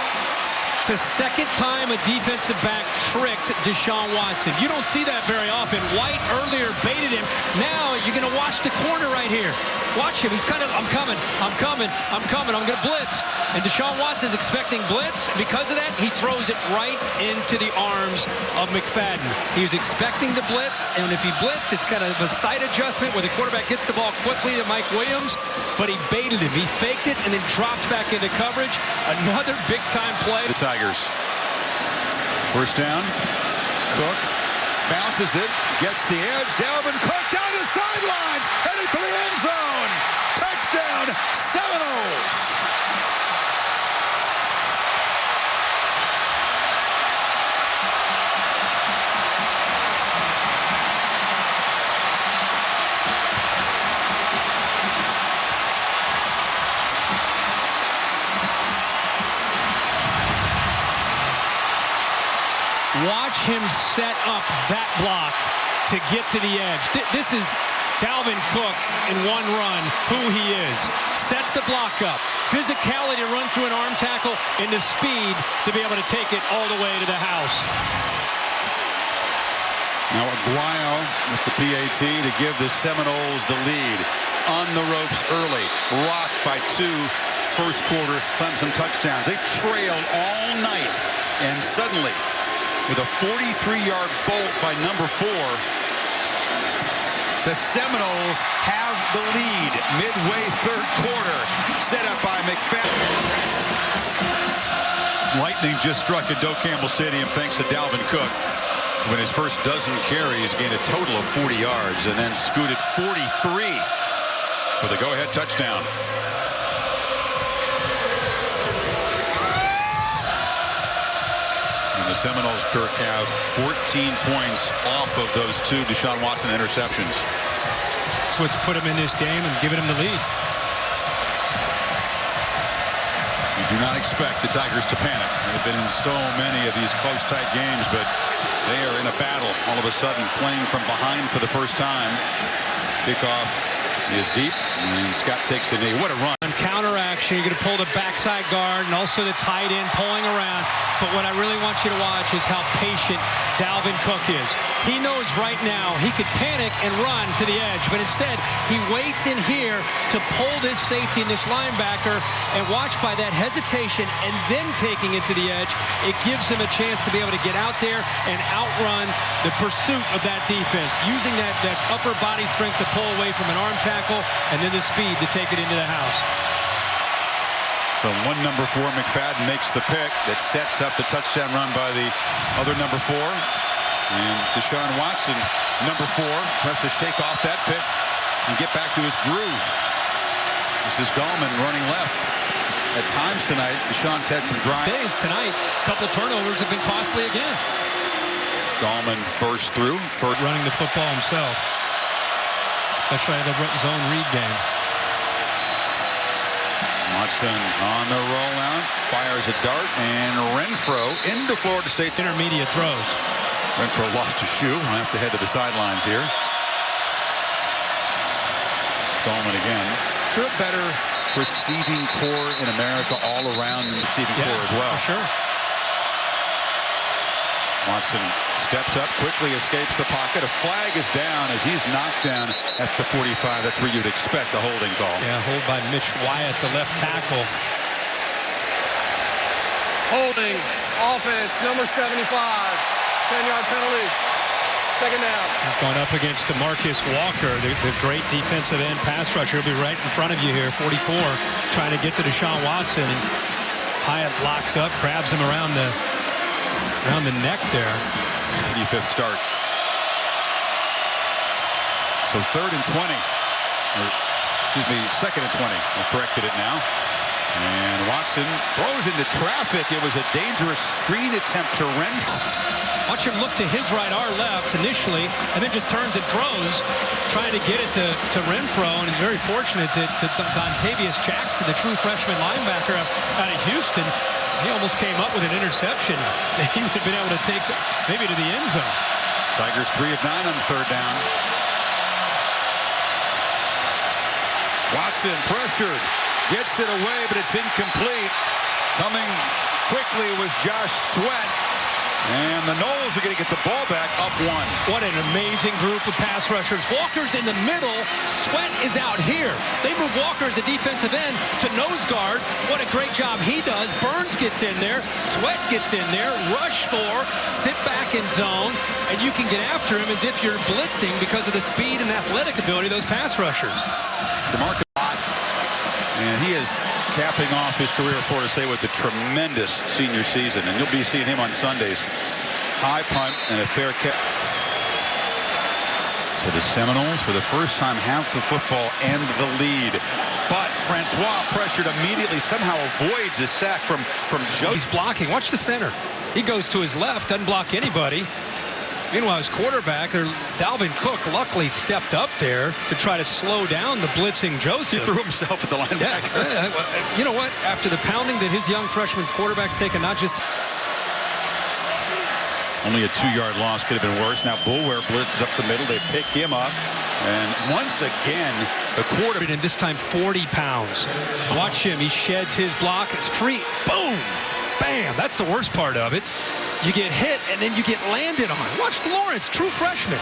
It's the second time a defensive back tricked Deshaun Watson. You don't see that very often. White earlier baited him. Now you're going to watch the corner right here. Watch him. He's kind of, I'm coming, I'm going to blitz. And Deshaun Watson's expecting blitz. Because of that, he throws it right into the arms of McFadden. He was expecting the blitz, and if he blitzed, it's kind of a side adjustment where the quarterback gets the ball quickly to Mike Williams, but he baited him. He faked it and then dropped back into coverage. Another big-time play. The Tigers. First down. Cook bounces it, gets the edge. Dalvin Cook down the sidelines, heading for the end zone. Touchdown, Seminoles. Watch him set up that block to get to the edge. This is Dalvin Cook in one run, who he is. Sets the block up. Physicality to run through an arm tackle, and the speed to be able to take it all the way to the house. Now Aguayo with the PAT to give the Seminoles the lead. On the ropes early. Rocked by 2 first quarter Clemson touchdowns. They trailed all night, and suddenly, with a 43-yard bolt by number 4, the Seminoles have the lead midway third quarter. Set up by McFadden. Lightning just struck at Doak Campbell Stadium thanks to Dalvin Cook. When his first dozen carries, gained a total of 40 yards and then scooted 43 for the go-ahead touchdown. The Seminoles, Kirk, have 14 points off of those 2 Deshaun Watson interceptions. That's what's put him in this game and given him the lead. You do not expect the Tigers to panic. They've been in so many of these close, tight games, but they are in a battle all of a sudden, playing from behind for the first time. Kickoff is deep, and Scott takes a knee. What a run. On counter action, you're going to pull the backside guard and also the tight end pulling around. But what I really want you to watch is how patient Dalvin Cook is. He knows right now he could panic and run to the edge, but instead he waits in here to pull this safety and this linebacker, and watch by that hesitation and then taking it to the edge, it gives him a chance to be able to get out there and outrun the pursuit of that defense, using that upper body strength to pull away from an arm tackle and then the speed to take it into the house. So one number 4, McFadden, makes the pick that sets up the touchdown run by the other number 4. And Deshaun Watson, number 4, has to shake off that pick and get back to his groove. This is Gallman running left. At times tonight, Deshaun's had some drive. Days tonight, a couple turnovers have been costly again. Gallman burst through. For running the football himself, especially the zone read game. Watson on the rollout, fires a dart, and Renfro into Florida State's intermediate throws. Renfro lost a shoe. We'll have to head to the sidelines here. Dahlman again. Is there a better receiving core in America all around the receiving core as well? For sure. Watson steps up, quickly escapes the pocket. A flag is down as he's knocked down at the 45. That's where you'd expect a holding call. Yeah, hold by Mitch Wyatt, the left tackle. Holding, offense, number 75. 10-yard penalty. Second down. He's going up against DeMarcus Walker, the great defensive end pass rusher. He'll be right in front of you here, 44, trying to get to Deshaun Watson. And Hyatt locks up, grabs him around the neck there. 35th start. So 3rd and 20. Excuse me, 2nd and 20. I corrected it now. And Watson throws into traffic. It was a dangerous screen attempt to Renfro. Watch him look to his right, our left initially, and then just turns and throws, trying to get it to Renfro. And he's very fortunate that Dontavius Jackson, the true freshman linebacker out of Houston, he almost came up with an interception that he would have been able to take maybe to the end zone. Tigers 3 of 9 on 3rd down. Watson pressured, gets it away, but it's incomplete. Coming quickly was Josh Sweat. And the Noles are going to get the ball back up 1. What an amazing group of pass rushers. Walker's in the middle. Sweat is out here. They move Walker as a defensive end to nose guard. What a great job he does. Burns gets in there. Sweat gets in there. Rush 4. Sit back in zone. And you can get after him as if you're blitzing because of the speed and athletic ability of those pass rushers. DeMarcus, and he is capping off his career for Florida State with a tremendous senior season, and you'll be seeing him on Sundays. High punt and a fair catch. So the Seminoles, for the first time, have the football and the lead. But Francois, pressured immediately, somehow avoids a sack from Joe. He's blocking. Watch the center. He goes to his left, doesn't block anybody. Meanwhile, his quarterback, Dalvin Cook, luckily stepped up there to try to slow down the blitzing Joseph. He threw himself at the linebacker. Yeah. You know what? After the pounding that his young freshman's quarterback's taken, not just... Only a 2-yard loss, could have been worse. Now Boulware blitzes up the middle. They pick him up. And once again, the quarterback... And this time 40 pounds. Watch him. He sheds his block. It's free. Boom! Bam! That's the worst part of it. You get hit, and then you get landed on. Watch Lawrence, true freshman.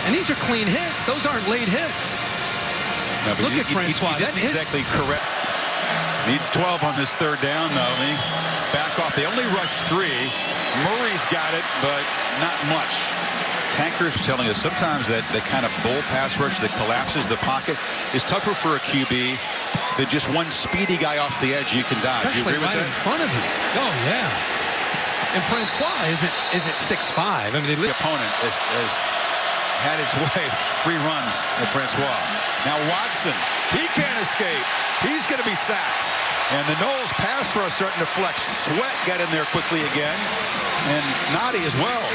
And these are clean hits. Those aren't late hits. No, Look at Francois. He didn't exactly correct. Needs 12 on this 3rd down, though. They back off. They only rushed 3. Murray's got it, but not much. Tanker's telling us sometimes that the kind of bull pass rush that collapses the pocket is tougher for a QB than just one speedy guy off the edge you can dodge. Especially you agree with right that? in front of you. Oh, yeah. And Francois isn't 6'5". I mean, The opponent has had its way. 3 runs at Francois. Now Watson, he can't escape. He's going to be sacked. And the Noles pass rush starting to flex. Sweat got in there quickly again. And Noddy as well.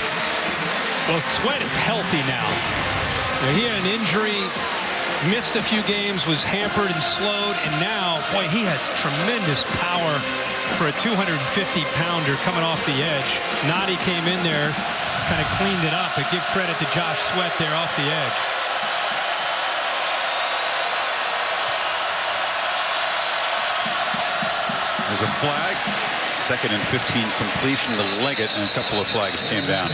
Well, Sweat is healthy now. He had an injury, missed a few games, was hampered and slowed, and now, boy, he has tremendous power for a 250-pounder coming off the edge. Noddy came in there, kind of cleaned it up, but give credit to Josh Sweat there off the edge. There's a flag. 2nd and 15 completion to Leggett, and a couple of flags came down.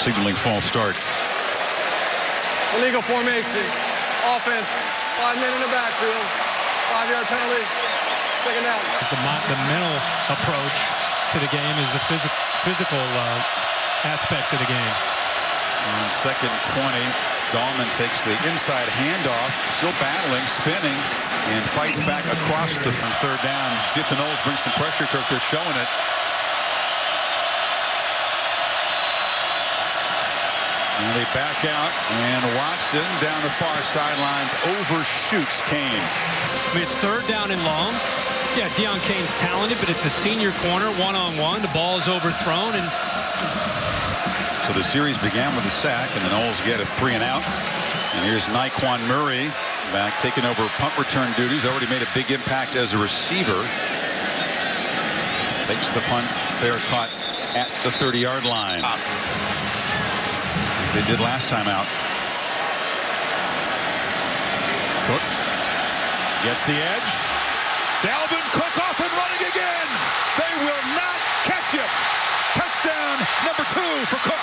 Signaling false start. Illegal formation. Offense. 5 men in the backfield. 5-yard penalty. Second down. The mental approach to the game is the physical aspect of the game. On 2nd and 20, Dahlman takes the inside handoff, still battling, spinning, and fights back across the 3rd down. See if the Noles bring some pressure, Kirk. They're showing it. And they back out, and Watson down the far sidelines overshoots Kane. I mean, it's 3rd down and long. Yeah, Deion Kane's talented, but it's a senior corner, one-on-one. The ball is overthrown, and so the series began with a sack, and the Noles get a 3-and-out. And here's Nyquan Murray back taking over punt return duties. Already made a big impact as a receiver. Takes the punt, fair caught at the 30-yard line. As they did last time out. Cook gets the edge. Dalvin Cook off and running again. They will not catch him. Touchdown number 2 for Cook.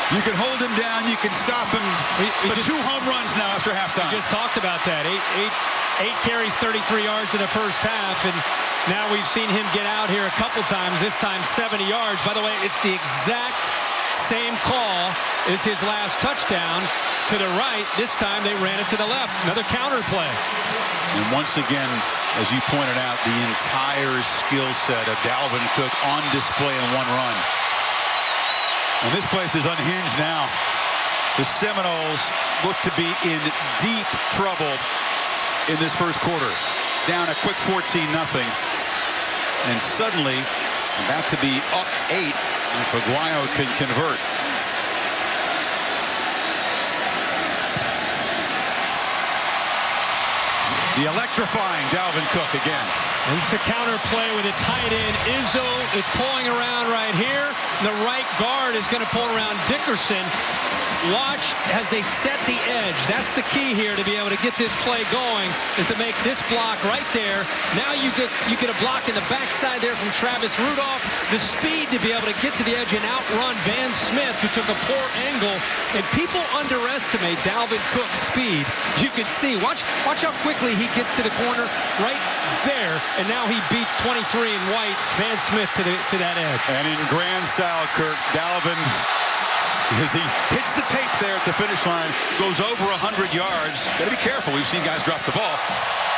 You can hold him down, you can stop him, but 2 home runs now after halftime. We just talked about that. Eight carries, 33 yards in the first half, and now we've seen him get out here a couple times, this time 70 yards. By the way, it's the exact same call as his last touchdown to the right. This time they ran it to the left. Another counter play. And once again, as you pointed out, the entire skill set of Dalvin Cook on display in one run. And this place is unhinged now. The Seminoles look to be in deep trouble in this first quarter. Down a quick 14-0. And suddenly about to be up 8 if Aguayo can convert. The electrifying Dalvin Cook again. It's a counter play with a tight end. Izzo is pulling around right here. The right guard is going to pull around Dickerson. Watch as they set the edge. That's the key here to be able to get this play going, is to make this block right there. Now you get a block in the backside there from Travis Rudolph. The speed to be able to get to the edge and outrun Van Smith, who took a poor angle. And people underestimate Dalvin Cook's speed. You can see. Watch how quickly he gets to the corner right there. And now he beats 23 in white, Van Smith to that edge. And in grand style, Kirk, Dalvin, as he hits the tape there at the finish line, goes over 100 yards. Got to be careful. We've seen guys drop the ball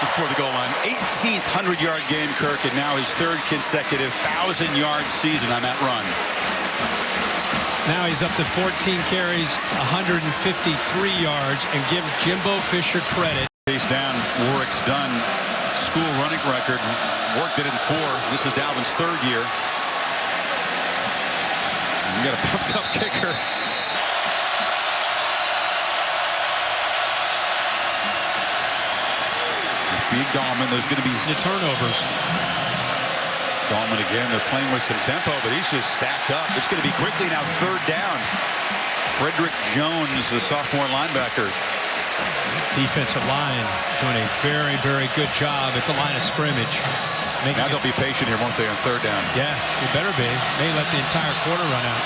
before the goal line. 18th 100-yard game, Kirk, and now his 3rd consecutive 1,000-yard season on that run. Now he's up to 14 carries, 153 yards, and give Jimbo Fisher credit. Face down, Warwick's done. School running record. Warwick did it in 4. This is Dalvin's 3rd year. And you got a pumped-up kicker. Feed Gallman. There's going to be the turnovers. Gallman again. They're playing with some tempo, but he's just stacked up. It's going to be quickly now 3rd down. Frederick Jones, the sophomore linebacker. Defensive line doing a very, very good job at the line of scrimmage. Now they'll be patient here, won't they, on 3rd down? Yeah, they better be. They let the entire quarter run out.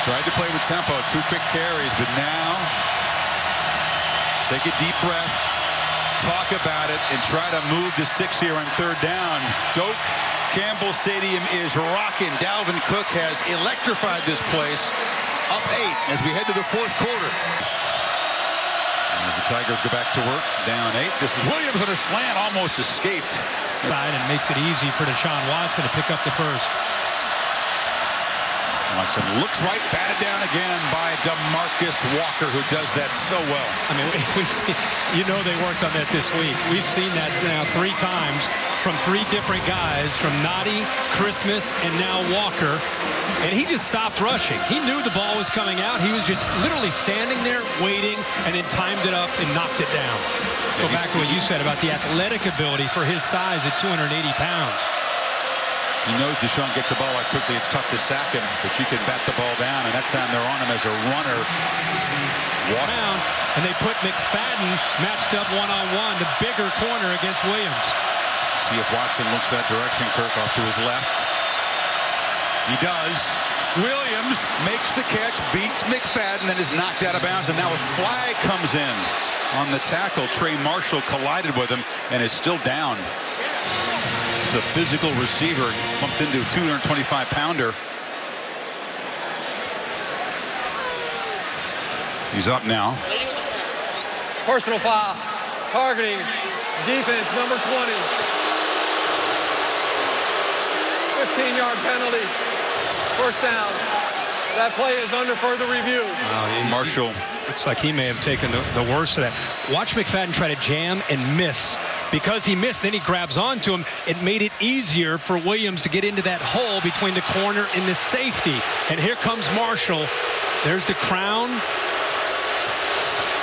Tried to play with tempo, 2 quick carries, but now take a deep breath, talk about it, and try to move the sticks here on 3rd down. Doak Campbell Stadium is rocking. Dalvin Cook has electrified this place. Up 8 as we head to the 4th quarter. As the Tigers go back to work, down 8. This is Williams on a slant, almost escaped. And makes it easy for Deshaun Watson to pick up the first. Watson looks right, batted down again by DeMarcus Walker, who does that so well. I mean, we've seen, you know, they worked on that this week. We've seen that now 3 times from 3 different guys, from Noddy, Christmas, and now Walker. And he just stopped rushing. He knew the ball was coming out. He was just literally standing there, waiting, and then timed it up and knocked it down. Go back to what you said about the athletic ability for his size at 280 pounds. He knows Deshaun gets the ball out quickly. It's tough to sack him, but you can bat the ball down, and that time they're on him as a runner. Down, and they put McFadden matched up one-on-one, the bigger corner against Williams. See if Watson looks that direction. Kirk off to his left. He does. Williams makes the catch, beats McFadden, and is knocked out of bounds, and now a flag comes in on the tackle. Trey Marshall collided with him and is still down. It's a physical receiver, bumped into a 225-pounder. He's up now. Personal foul, targeting, defense, number 20. 15-yard penalty, first down. That play is under further review. Marshall. Looks like he may have taken the worst of that. Watch McFadden try to jam and miss because he missed, then he grabs onto him. It made it easier for Williams to get into that hole between the corner and the safety. And here comes Marshall. There's the crown.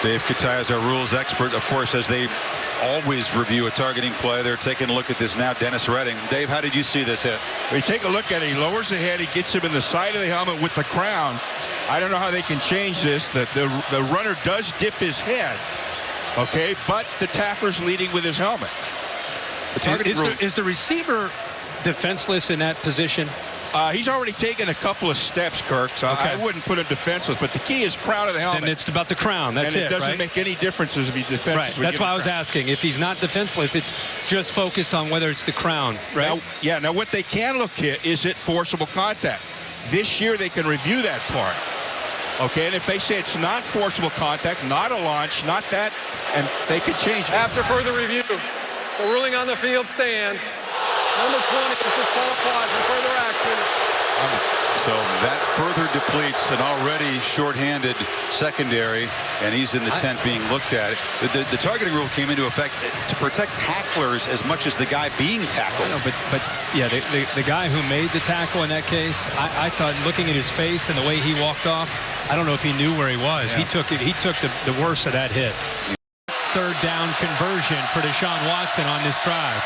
Dave Kataya is our rules expert, of course, as they always review a targeting play. They're taking a look at this now. Dennis Redding. Dave, how did you see this hit? When you take a look at it, he lowers the head. He gets him in the side of the helmet with the crown. I don't know how they can change this. The runner does dip his head, okay, but the tackler's leading with his helmet. The targeting Is the receiver defenseless in that position? He's already taken a couple of steps, Kirk, so Okay. I wouldn't put him defenseless, but the key is crown of the helmet. And it's about the crown. That's and it doesn't right? make any differences if he's defenseless. Right. That's why I was asking. If he's not defenseless, it's just focused on whether it's the crown, right? Now what they can look at is it forcible contact. This year they can review that part. Okay, and if they say it's not forcible contact, not a launch, not that, and they could change it. After further review, the ruling on the field stands. Number 20 is disqualified from further action. So that further depletes an already shorthanded secondary, and he's in the tent being looked at. The targeting rule came into effect to protect tacklers as much as the guy being tackled. No, but yeah, the guy who made the tackle in that case, I thought, looking at his face and the way he walked off, I don't know if he knew where he was. Yeah. He took the worst of that hit. Third down conversion for Deshaun Watson on this drive.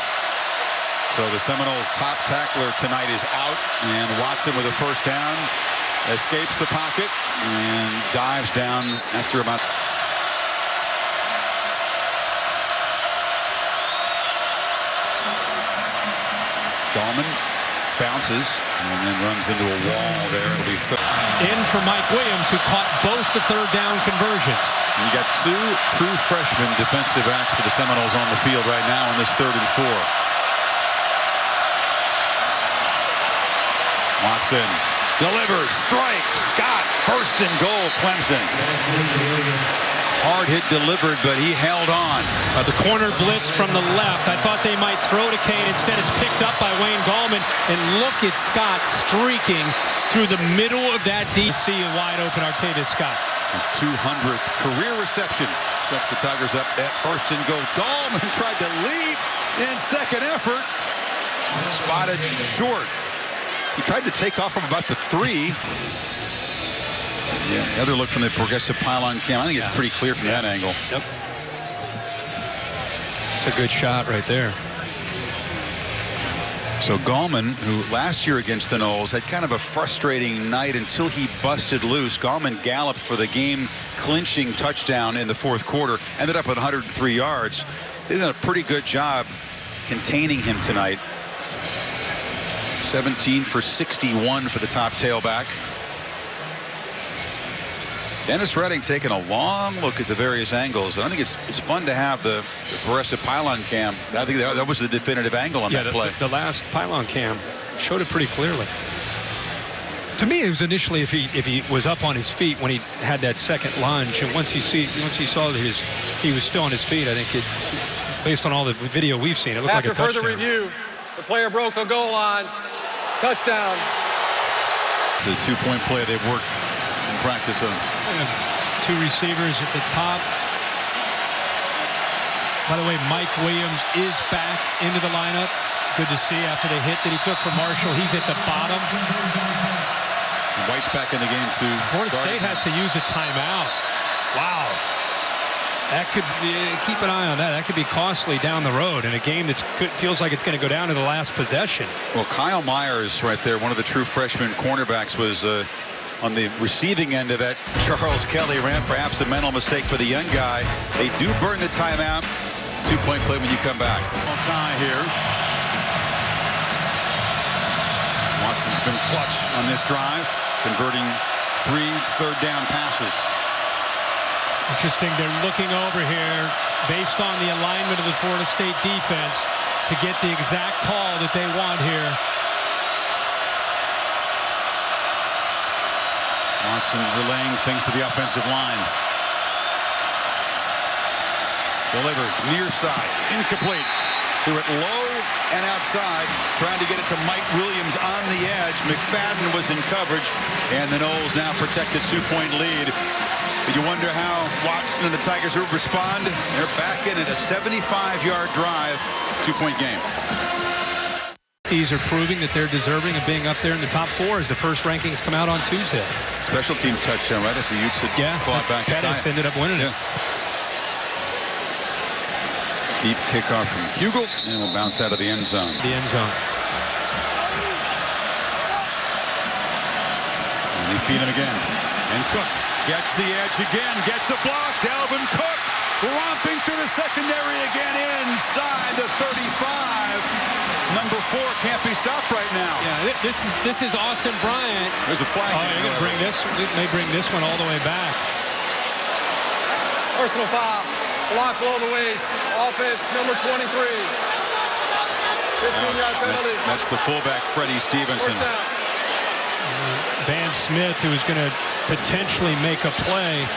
So the Seminoles' top tackler tonight is out, and Watson with a first down escapes the pocket and dives down after about Dahlman bounces and then runs into a wall there. It'll be in for Mike Williams, who caught both the third down conversions. And you got two true freshman defensive backs for the Seminoles on the field right now in this 3rd and 4. Watson delivers, strike, Scott, 1st and goal, Clemson. Hard hit delivered, but he held on. The corner blitz from the left. I thought they might throw to Kane. Instead, it's picked up by Wayne Gallman. And look at Scott streaking through the middle of that DC and wide open Artavis Scott. His 200th career reception sets the Tigers up at 1st and goal. Gallman tried to lead in second effort. Spotted short. He tried to take off from about the 3. Yeah, the other look from the progressive pylon cam. I think it's pretty clear from that angle. Yep. It's a good shot right there. So Gallman, who last year against the Noles had kind of a frustrating night until he busted loose. Gallman galloped for the game-clinching touchdown in the 4th quarter. Ended up at 103 yards. They did a pretty good job containing him tonight. 17 for 61 for the top tailback. Dennis Redding taking a long look at the various angles. And I think it's fun to have the progressive pylon cam. I think that was the definitive angle on that play. The last pylon cam showed it pretty clearly. To me, it was initially if he was up on his feet when he had that second lunge, and once he saw that he was still on his feet, I think based on all the video we've seen, it looked like a touchdown. After further review, the player broke the goal line. Touchdown. The 2-point play they've worked in practice on. Two receivers at the top. By the way, Mike Williams is back into the lineup. Good to see after the hit that he took from Marshall. He's at the bottom. White's back in the game too. Florida State has to use a timeout. Wow. That could be, keep an eye on that. That could be costly down the road in a game that feels like it's going to go down to the last possession. Well, Kyle Myers right there, one of the true freshman cornerbacks, was on the receiving end of that Charles Kelly ramp. Perhaps a mental mistake for the young guy. They do burn the timeout. 2-point play when you come back. Tie here. Watson's been clutch on this drive, converting 3 third-down passes. Interesting, they're looking over here based on the alignment of the Florida State defense to get the exact call that they want here. Watson relaying things to the offensive line. Delivers near side, incomplete. Threw it low and outside, trying to get it to Mike Williams on the edge. McFadden was in coverage, and the Noles now protect a 2-point lead. But you wonder how Watson and the Tigers will respond. They're back in it, a 75-yard drive, 2-point game. These are proving that they're deserving of being up there in the top 4 as the first rankings come out on Tuesday. Special teams touchdown, right? If the Utes had clawed back to tie Pettis it. ended up winning it. Deep kickoff from Hugel, and will bounce out of the end zone. The end zone. And they feed him again. And Cook gets the edge again, gets a block. Dalvin Cook romping through the secondary again inside the 35. Number 4 can't be stopped right now. Yeah, this is Austin Bryant. There's a flag. Oh, they're going to bring this. They may bring this one all the way back. Personal foul. Block below the waist. Offense, number 23. 15-yard penalty. That's the fullback, Freddie Stevenson. First down. Van Smith, who was going to potentially make a play,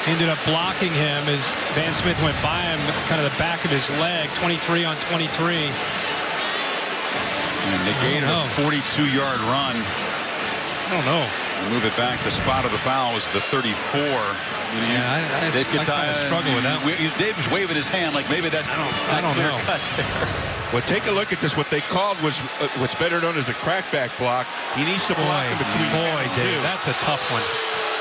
ended up blocking him as Van Smith went by him, kind of the back of his leg. 23 on 23. And negated a 42-yard run. I don't know. Move it back. The spot of the foul was the 34. Dave I struggle with that one. Dave was waving his hand like maybe that's I don't know. cut. Well, take a look at this. What they called was what's better known as a crackback block. He needs to block in between. Boy, Dave, two. that's a tough one.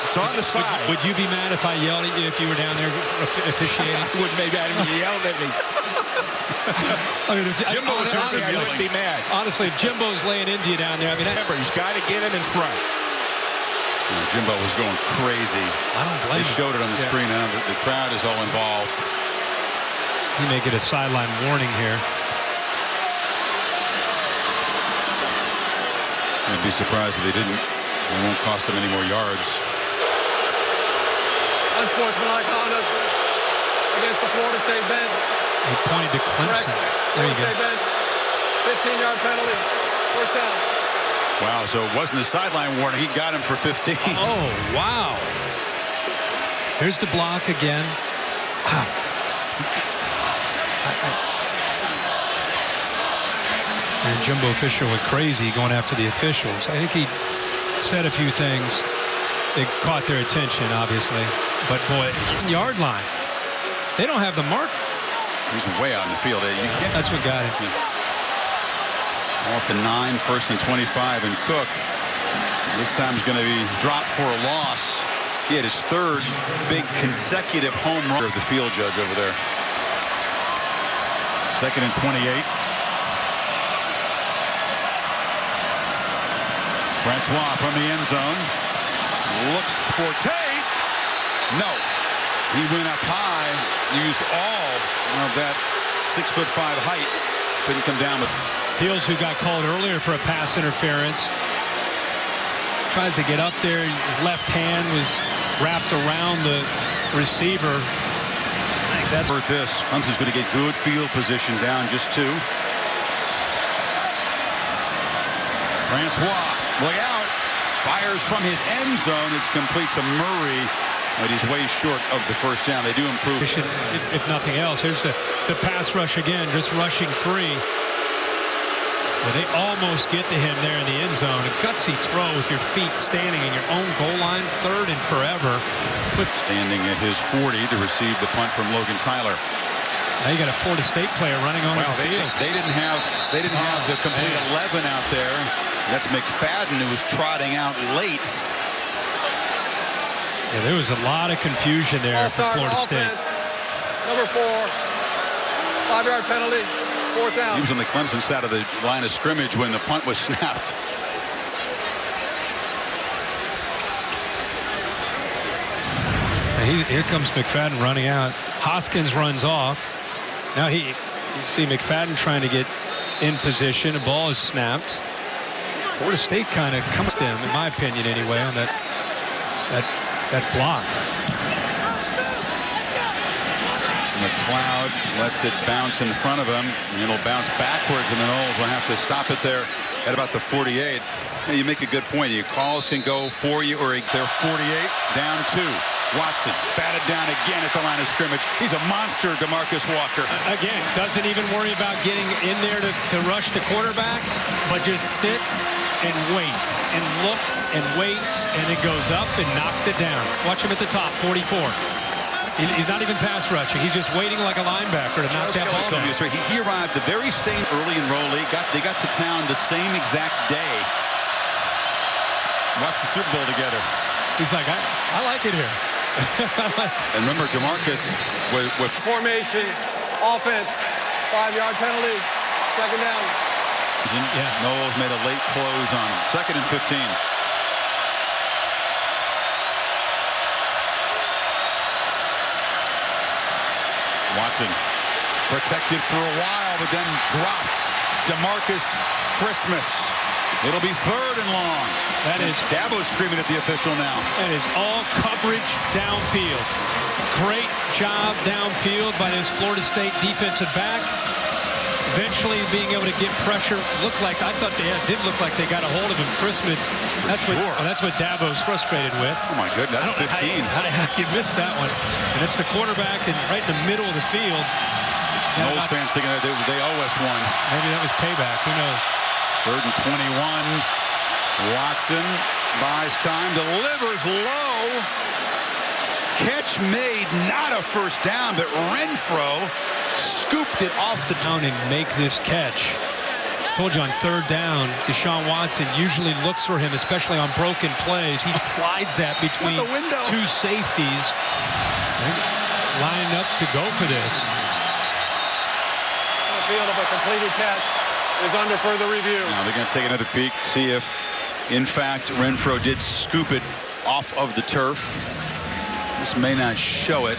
It's on the side. Would you be mad if I yelled at you if you were down there officiating? I wouldn't maybe have yelled at me. I mean, Jimbo was Honestly, I wouldn't be mad. Honestly, if Jimbo's laying into you down there, I mean, Remember, he's got to get him in front. Jimbo was going crazy. I don't blame They him. showed it on the screen now. The crowd is all involved. He may get a sideline warning here. I'd be surprised if they didn't. It won't cost him any more yards. Unsportsmanlike conduct against the Florida State bench. He pointed to Clemson. Correction. There you Florida State go. bench. 15-yard penalty. First down. Wow, so it wasn't a sideline warning. He got him for 15. Oh, wow. Here's the block again. Wow. And Jimbo Fisher went crazy going after the officials. I think he said a few things that caught their attention, obviously. But, boy, yard line. They don't have the mark. He's way out in the field. You can't. That's what got him. Off the 9, first and 25, and Cook this time is going to be dropped for a loss. He had his 3rd big consecutive home run of the field judge over there. 2nd and 28. Francois from the end zone looks for Tate. No, he went up high, used all of that 6'5" height. Couldn't come down with. Fields, who got called earlier for a pass interference, tries to get up there. His left hand was wrapped around the receiver. I think that's Hurt this. Clemson's going to get good field position, down just 2. Francois, look out. Fires from his end zone. It's complete to Murray, but he's way short of the first down. They do improve. if nothing else. Here's the pass rush again, just rushing 3. Well, they almost get to him there in the end zone. A gutsy throw with your feet standing in your own goal line, 3rd and forever. Standing at his 40 to receive the punt from Logan Tyler. Now you got a Florida State player running on the field. They didn't have the complete 11 out there. That's McFadden, who was trotting out late. Yeah, there was a lot of confusion there for Florida State. Number 4. 5-yard penalty. 4th down. He was on the Clemson side of the line of scrimmage when the punt was snapped. Here comes McFadden running out. Hoskins runs off. Now you see McFadden trying to get in position. The ball is snapped. Florida State kind of comes to him, in my opinion anyway, on that block. McLeod lets it bounce in front of him. And it'll bounce backwards, and the Noles will have to stop it there at about the 48. Hey, you make a good point. Your calls can go for you, or they're 48, down 2. Watson batted down again at the line of scrimmage. He's a monster, DeMarcus Walker. Again, doesn't even worry about getting in there to rush the quarterback, but just sits and waits and looks and waits, and it goes up and knocks it down. Watch him at the top, 44. He's not even pass rushing. He's just waiting like a linebacker to knock that ball down. He arrived the very same early enrollee. They got to town the same exact day. Watched the Super Bowl together. He's like, I like it here. And remember, DeMarcus with Formation, offense, 5-yard penalty, second down. Yeah. Knowles made a late close on him. 2nd and 15. Watson protected for a while, but then drops. DeMarcus Christmas. It'll be 3rd and long. That is Dabo screaming at the official now. That is all coverage downfield. Great job downfield by this Florida State defensive back. Eventually being able to get pressure. I thought they did look like they got a hold of him. Christmas. That's what Dabo's frustrated with. Oh my goodness, that's 15. How you missed that one? And it's the quarterback and right in the middle of the field. Knowles fans thinking that they owe us one. Maybe that was payback. Who knows? 3rd and 21. Watson buys time, delivers low. Catch made, not a first down, but Renfro scooped it off the down and make this catch. I told you on 3rd down, Deshaun Watson usually looks for him, especially on broken plays. He slides that between two safeties. Lining up to go for this. The field of a completed catch is under further review. Now they're going to take another peek to see if, in fact, Renfro did scoop it off of the turf. This may not show it.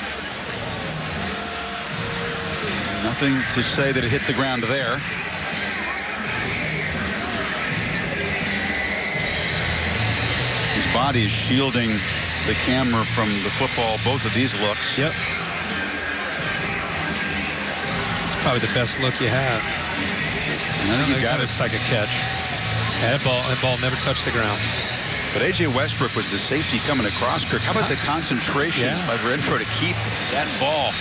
Nothing to say that it hit the ground there. His body is shielding the camera from the football, both of these looks. Yep. It's probably the best look you have. And I think he's got it. It's like a catch. Yeah, that ball never touched the ground. But A.J. Westbrook was the safety coming across, Kirk. How about the concentration by Renfro to keep that ball?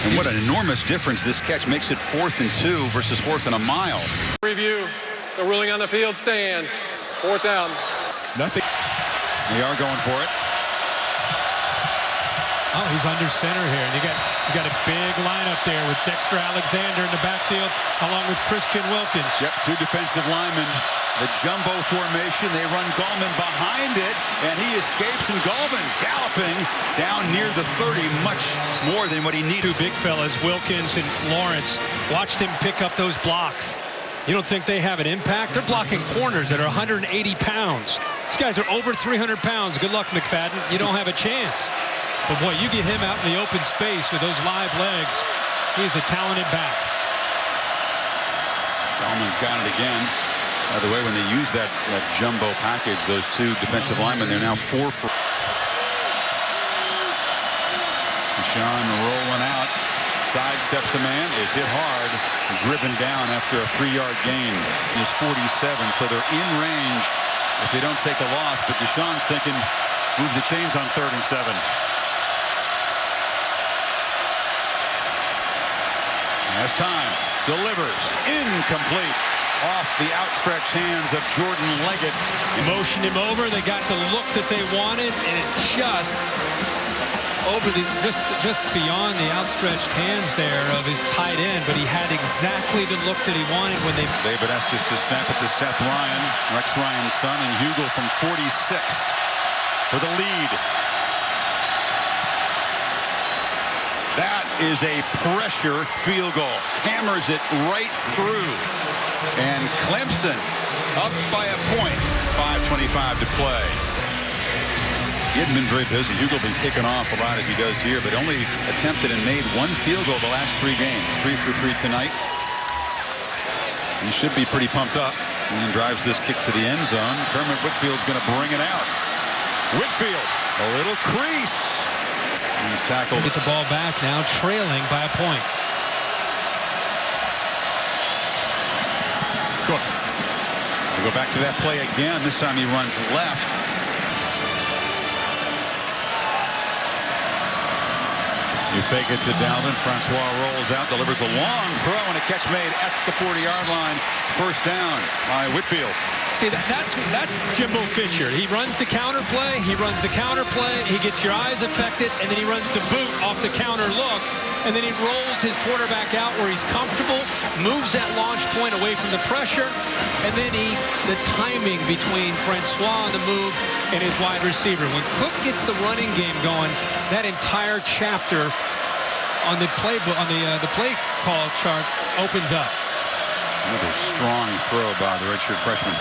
And what an enormous difference this catch makes it 4th and 2 versus 4th and a mile. Review. The ruling on the field stands. 4th down. Nothing. They are going for it. Oh, he's under center here. And you got a big lineup there with Dexter Alexander in the backfield along with Christian Wilkins. Yep, 2 defensive linemen. The jumbo formation. They run Gallman behind it, and he escapes, and Gallman galloping down near the 30, much more than what he needed. 2 big fellas, Wilkins and Lawrence. Watched him pick up those blocks. You don't think they have an impact? They're blocking corners that are 180 pounds. These guys are over 300 pounds. Good luck, McFadden. You don't have a chance. But boy, you get him out in the open space with those live legs. He's a talented back. Gallman's got it again. By the way, when they use that jumbo package, those 2 defensive linemen, they're now 4 for. Deshaun rolling out, sidesteps a man, is hit hard, driven down after a 3-yard gain. He's 47, so they're in range if they don't take a loss. But Deshaun's thinking, move the chains on 3rd and 7. Has time, delivers, incomplete. Off the outstretched hands of Jordan Leggett. Motioned him over. They got the look that they wanted, and it just beyond the outstretched hands there of his tight end. But he had exactly the look that he wanted when they. David Estes to snap it to Seth Ryan, Rex Ryan's son, and Hugel from 46 for the lead. That is a pressure field goal. Hammers it right through. And Clemson up by a point. 5:25 to play. He hadn't been very busy. Hugel been kicking off a lot as he does here, but only attempted and made 1 field goal the last 3 games. 3 for 3 tonight. He should be pretty pumped up. And then drives this kick to the end zone. Kermit Whitfield's going to bring it out. Whitfield, a little crease. He's tackled. Get the ball back now, trailing by a point. Cook. We go back to that play again. This time he runs left. You fake it to Dalvin. Francois rolls out, delivers a long throw, and a catch made at the 40-yard line. First down by Whitfield. See, that's Jimbo Fisher. He runs the counter play. He runs the counter play. He gets your eyes affected, and then he runs the boot off the counter look, and then he rolls his quarterback out where he's comfortable, moves that launch point away from the pressure, and then the timing between Francois on the move and his wide receiver. When Cook gets the running game going, that entire chapter on the playbook, on the play call chart opens up. Another strong throw by the redshirt freshman.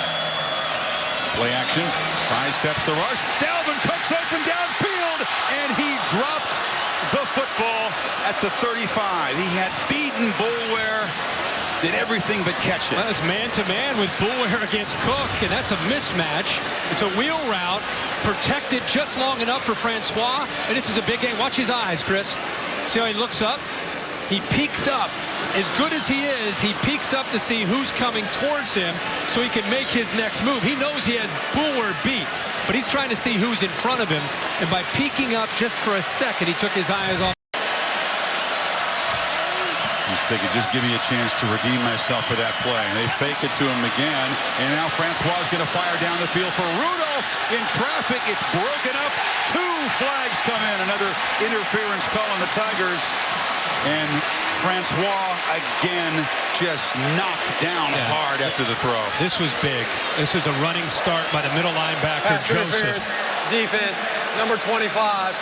Play action, sidesteps the rush. Dalvin Cook's open downfield, and he dropped the football at the 35. He had beaten Boulware, did everything but catch it. Well, it's man-to-man with Boulware against Cook, and that's a mismatch. It's a wheel route, protected just long enough for Francois, and this is a big game. Watch his eyes, Chris. See how he looks up? He peeks up. As good as he is, he peeks up to see who's coming towards him so he can make his next move. He knows he has Boulware beat, but he's trying to see who's in front of him, and by peeking up just for a second, he took his eyes off. He's thinking, just give me a chance to redeem myself for that play. And they fake it to him again. And now Francois is going to fire down the field for Rudolph in traffic. It's broken up. 2 flags come in. Another interference call on the Tigers. And Francois again just knocked down hard after the throw. This was big. This was a running start by the middle linebacker, Pass Joseph. interference, defense, number 25,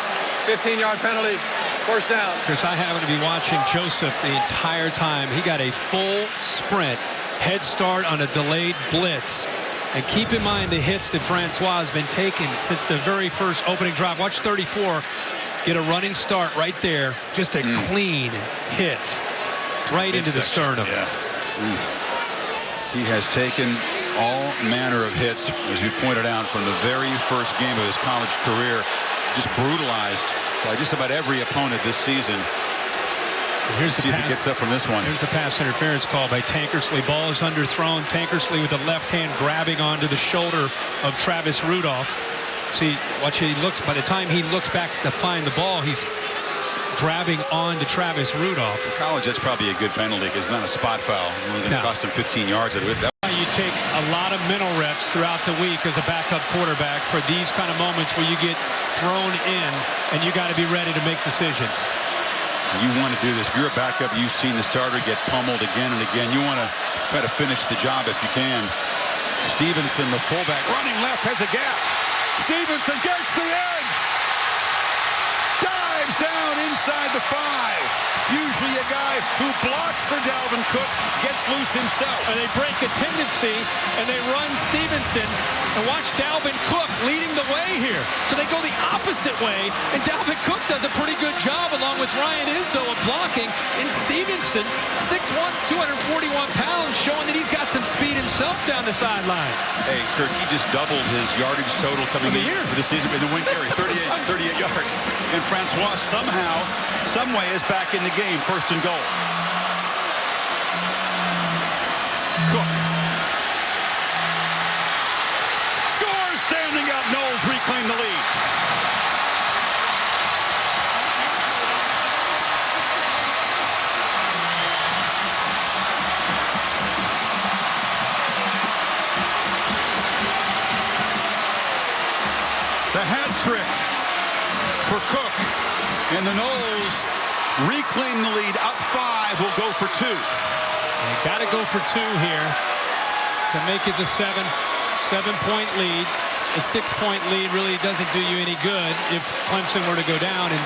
15-yard penalty, first down. Chris, I happen to be watching Joseph the entire time. He got a full sprint, head start on a delayed blitz. And keep in mind the hits that Francois has been taking since the very first opening drive. Watch 34 get a running start right there. Just a clean hit right into the sternum. Yeah. He has taken all manner of hits, as you pointed out, from the very first game of his college career. Just brutalized by just about every opponent this season. Here's See if he gets up from this one. Here's the pass interference call by Tankersley. Ball is underthrown. Tankersley with the left hand grabbing onto the shoulder of Travis Rudolph. See, watch, he looks, by the time he looks back to find the ball, he's grabbing on to Travis Rudolph. For college, that's probably a good penalty because it's not a spot foul. Only going to cost him 15 yards. You take a lot of mental reps throughout the week as a backup quarterback for these kind of moments where you get thrown in and you got to be ready to make decisions. You want to do this. If you're a backup, you've seen the starter get pummeled again and again. You want to try to finish the job if you can. Stevenson, the fullback, running left, has a gap. Stevenson gets the edge. Dives down inside the 5. Usually a guy who blocks for Dalvin Cook gets loose himself. And they break a tendency, and they run Stevenson. And watch Dalvin Cook leading the way here. So they go the opposite way, and Dalvin Cook does a pretty good job, along with Ryan Izzo, of blocking. And Stevenson, 6'1", 241 pounds, showing that he's got some speed himself down the sideline. Hey, Kirk, he just doubled his yardage total coming in for the season in the win carry, 38 yards. And Francois somehow, some way is back in the game, first and goal. Cook. Scores, standing up. Knowles reclaim the lead. The hat trick for Cook, and the Knowles reclaim the lead, up 5, will go for 2. They got to go for 2 here to make it the 7-point lead. A 6-point lead really doesn't do you any good if Clemson were to go down and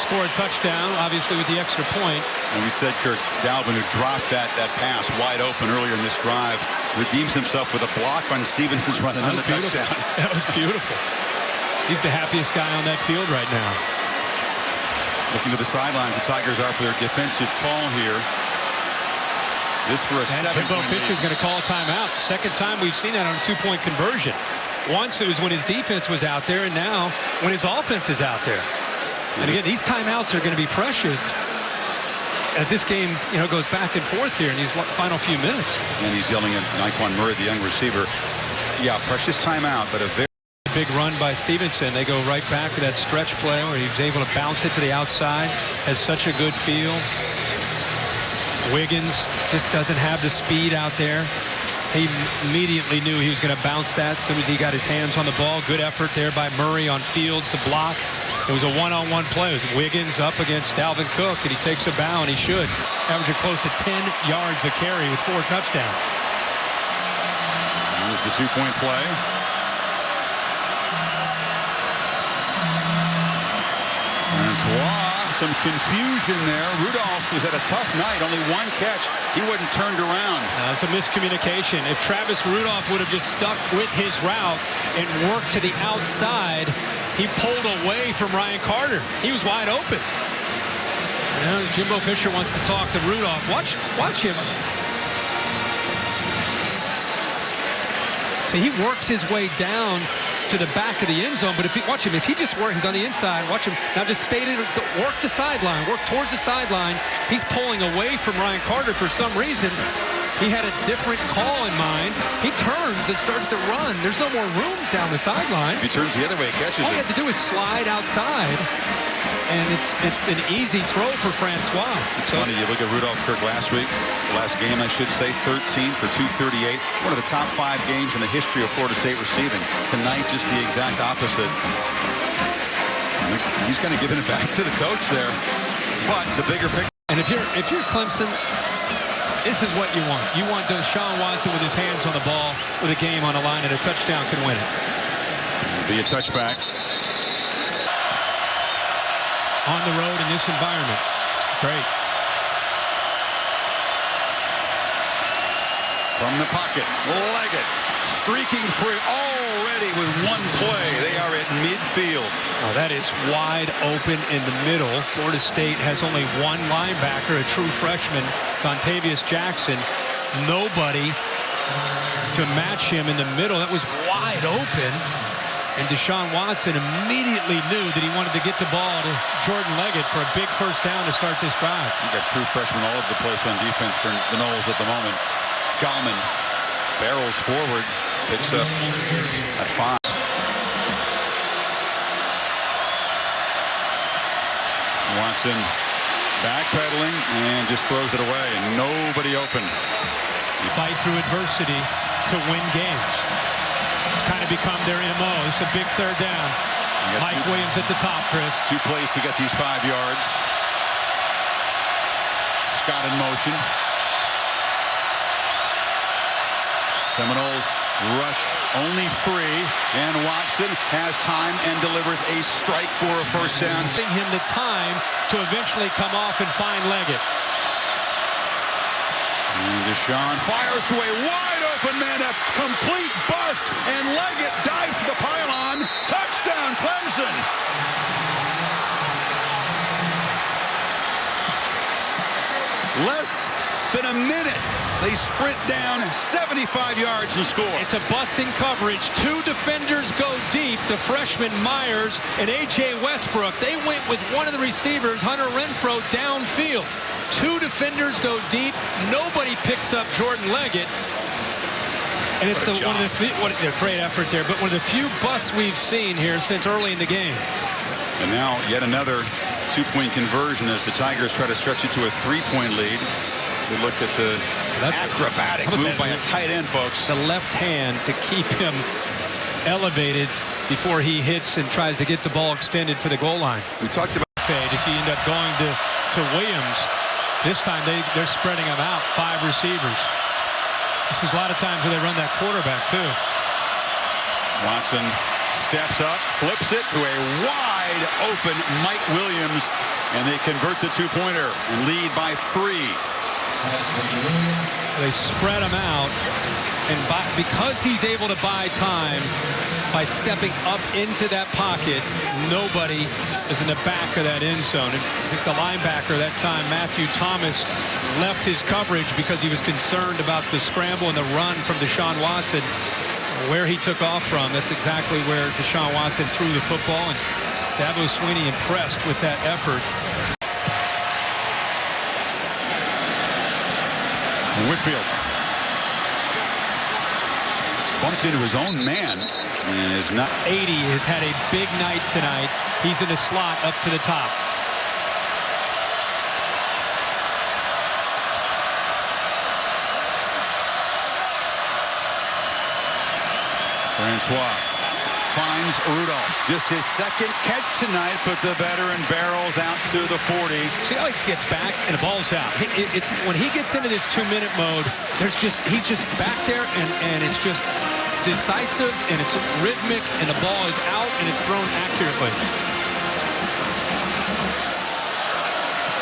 score a touchdown, obviously with the extra point. And we said Kirk Dalvin, who dropped that pass wide open earlier in this drive, redeems himself with a block on Stevenson's run and then the touchdown. That was beautiful. He's the happiest guy on that field right now. Looking to the sidelines, the Tigers are for their defensive call here. This for a 7-point Jimbo Fisher's going to call a timeout. Second time we've seen that on a 2-point conversion. Once it was when his defense was out there, and now when his offense is out there. And again, these timeouts are going to be precious as this game, goes back and forth here in these final few minutes. And he's yelling at Naquan Murray, the young receiver. Yeah, precious timeout, but a very Big run by Stevenson. They go right back to that stretch play where he was able to bounce it to the outside. Has such a good feel. Wiggins just doesn't have the speed out there. He immediately knew he was going to bounce that as soon as he got his hands on the ball. Good effort there by Murray on Fields to block. It was a one-on-one play. It was Wiggins up against Dalvin Cook, and he takes a bow, and he should. Averaging close to 10 yards a carry with 4 touchdowns. Here's the two-point play. Francois, some confusion there. Rudolph was at a tough night. Only 1 catch. He wasn't turned around. That's a miscommunication. If Travis Rudolph would have just stuck with his route and worked to the outside, he pulled away from Ryan Carter. He was wide open. Now, Jimbo Fisher wants to talk to Rudolph. Watch him. So he works his way down to the back of the end zone, but if he watch him, if he just works, he's on the inside. Watch him now. Just work the sideline, work towards the sideline. He's pulling away from Ryan Carter for some reason. He had a different call in mind. He turns and starts to run. There's no more room down the sideline. If he turns the other way, catches All he it. had to do is slide outside, and it's an easy throw for Francois. It's funny, you look at Rudolph Kirk last week, last game I should say, 13 for 238. One of the top 5 games in the history of Florida State receiving. Tonight, just the exact opposite. He's kind of giving it back to the coach there. But the bigger picture. And if you're Clemson, this is what you want. You want Deshaun Watson with his hands on the ball with a game on the line, and a touchdown can win it. It'll be a touchback. On the road in this environment. It's great. From the pocket, Leggett streaking free already with 1 play. They are at midfield. Oh, that is wide open in the middle. Florida State has only 1 linebacker, a true freshman, Dontavius Jackson. Nobody to match him in the middle. That was wide open. And Deshaun Watson immediately knew that he wanted to get the ball to Jordan Leggett for a big first down to start this drive. You got true freshmen all over the place on defense for the Noles at the moment. Gallman barrels forward, picks up at 5. Watson backpedaling and just throws it away. Nobody open. You fight through adversity to win games. It's kind of become their MO. It's a big third down. Mike Williams at the top, Chris. 2 plays to get these 5 yards. Scott in motion. Seminoles rush only 3, and Watson has time and delivers a strike for a first down. Giving him the time to eventually come off and find Leggett. And Deshaun fires to a wide open man, a complete bust, and Leggett dives to the pylon. Touchdown, Clemson. Less than a minute. They sprint down 75 yards and score. It's a busting coverage. 2 defenders go deep. The freshman Myers and A.J. Westbrook. They went with one of the receivers, Hunter Renfrow, downfield. 2 defenders go deep. Nobody picks up Jordan Leggett. And it's one of the great effort there, but one of the few busts we've seen here since early in the game. And now yet another 2-point conversion as the Tigers try to stretch it to a 3-point lead. We looked at the acrobatic move by a tight end, folks. The left hand to keep him elevated before he hits and tries to get the ball extended for the goal line. We talked about fade if you end up going to Williams. This time they're spreading him out, 5 receivers. This is a lot of times where they run that quarterback too. Watson steps up, flips it to a wide open Mike Williams, and they convert the 2-pointer and lead by 3. They spread him out, and because he's able to buy time by stepping up into that pocket, nobody is in the back of that end zone. And I think the linebacker that time, Matthew Thomas, left his coverage because he was concerned about the scramble and the run from Deshaun Watson. Where he took off from, that's exactly where Deshaun Watson threw the football, and Dabo Swinney impressed with that effort. Whitfield. bumped into his own man and is not. 80 has had a big night tonight. He's in the slot up to the top. Francois finds Rudolph. Just his second catch tonight, but the veteran barrels out to the 40. See how he gets back and the ball's out. It's when he gets into this 2-minute mode, he's just back there and it's just decisive and it's rhythmic and the ball is out and it's thrown accurately.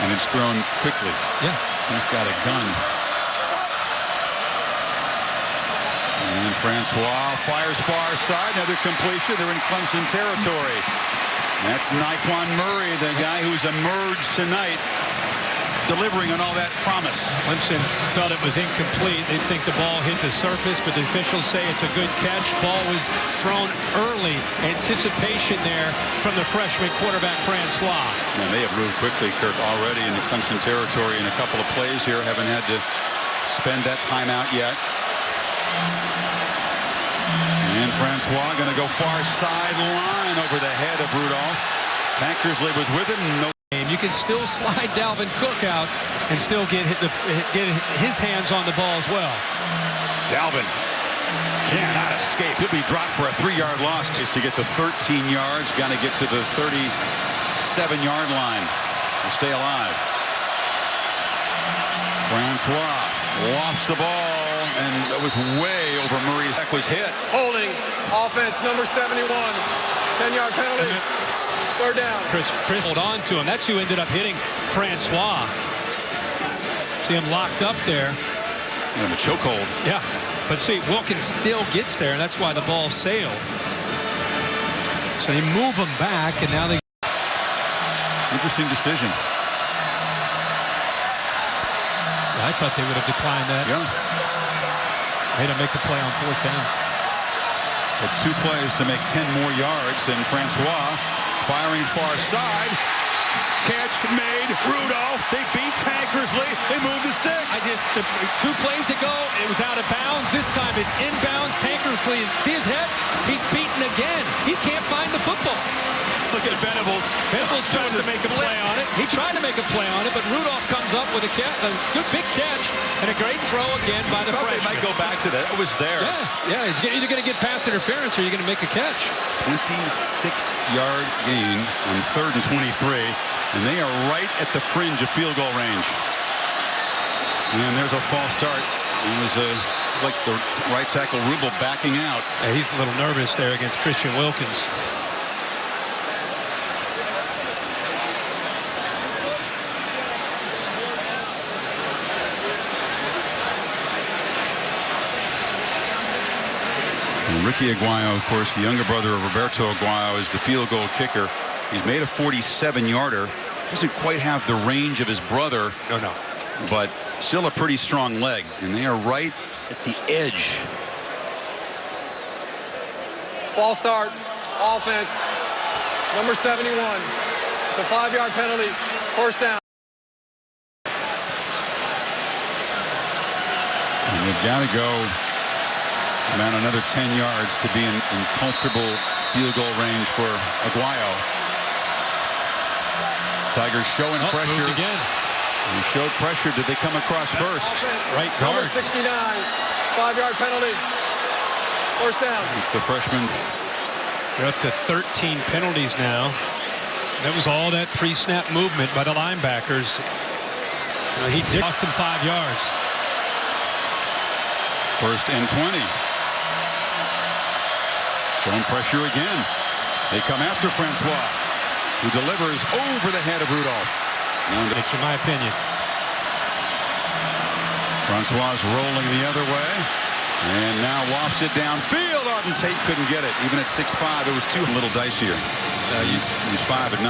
And it's thrown quickly. Yeah. He's got a gun. And Francois fires far side. Another completion. They're in Clemson territory. That's Naquan Murray, the guy who's emerged tonight, delivering on all that promise. Clemson felt it was incomplete. They think the ball hit the surface, but the officials say it's a good catch. Ball was thrown early. Anticipation there from the freshman quarterback, Francois. And they have moved quickly, Kirk, already into Clemson territory in a couple of plays here. Haven't had to spend that timeout yet. And Francois going to go far sideline over the head of Rudolph. Tankersley was with him. No. You can still slide Dalvin Cook out and still get his hands on the ball as well. Dalvin cannot escape. He'll be dropped for a 3-yard loss just to get to 13 yards. Got to get to the 37-yard line to stay alive. Francois lofts the ball, and it was way over Murray's. That was hit. Holding, offense number 71. 10-yard penalty. Third down. Chris hold on to him. That's who ended up hitting Francois. See him locked up there. And a chokehold. Yeah, but see, Wilkins still gets there, and that's why the ball sailed. So they move him back, and now they. Interesting decision. I thought they would have declined that. Yeah. Made him make the play on 4th down. But 2 plays to make 10 more yards, and Francois firing far side. Catch made. Rudolph. They beat Tankersley. They move the sticks. 2 plays ago, it was out of bounds. This time it's inbounds. Tankersley see his head. He's beaten again. He can't find the football. Look at Venables. Venables tries to make a play on it. He tried to make a play on it, but Rudolph comes up with a good big catch and a great throw again by the freshman. They might go back to that. It was there. Yeah. He's either going to get pass interference or you're going to make a catch. 26-yard gain on 3rd and 23, and they are right at the fringe of field goal range. And there's a false start. It was like the right tackle Rubel backing out. Yeah, he's a little nervous there against Christian Wilkins. Ricky Aguayo, of course, the younger brother of Roberto Aguayo, is the field goal kicker. He's made a 47-yarder. Doesn't quite have the range of his brother. No. But still a pretty strong leg. And they are right at the edge. False start. Offense. Number 71. It's a 5-yard penalty. First down. And they've got to go about another 10 yards to be in comfortable field goal range for Aguayo. Tigers showing pressure. Again. They showed pressure. Did they come across first? Right Number guard. 69. 5-yard penalty. First down. It's the freshman. They're up to 13 penalties now. That was all that pre-snap movement by the linebackers. He did cost them 5 yards. 1st and 20. Showing pressure again. They come after Francois, who delivers over the head of Rudolph. It's in my opinion. Francois rolling the other way. And now lofts it downfield. Auden Tate couldn't get it. Even at 6'5", it was a little dicier. He's 5'9".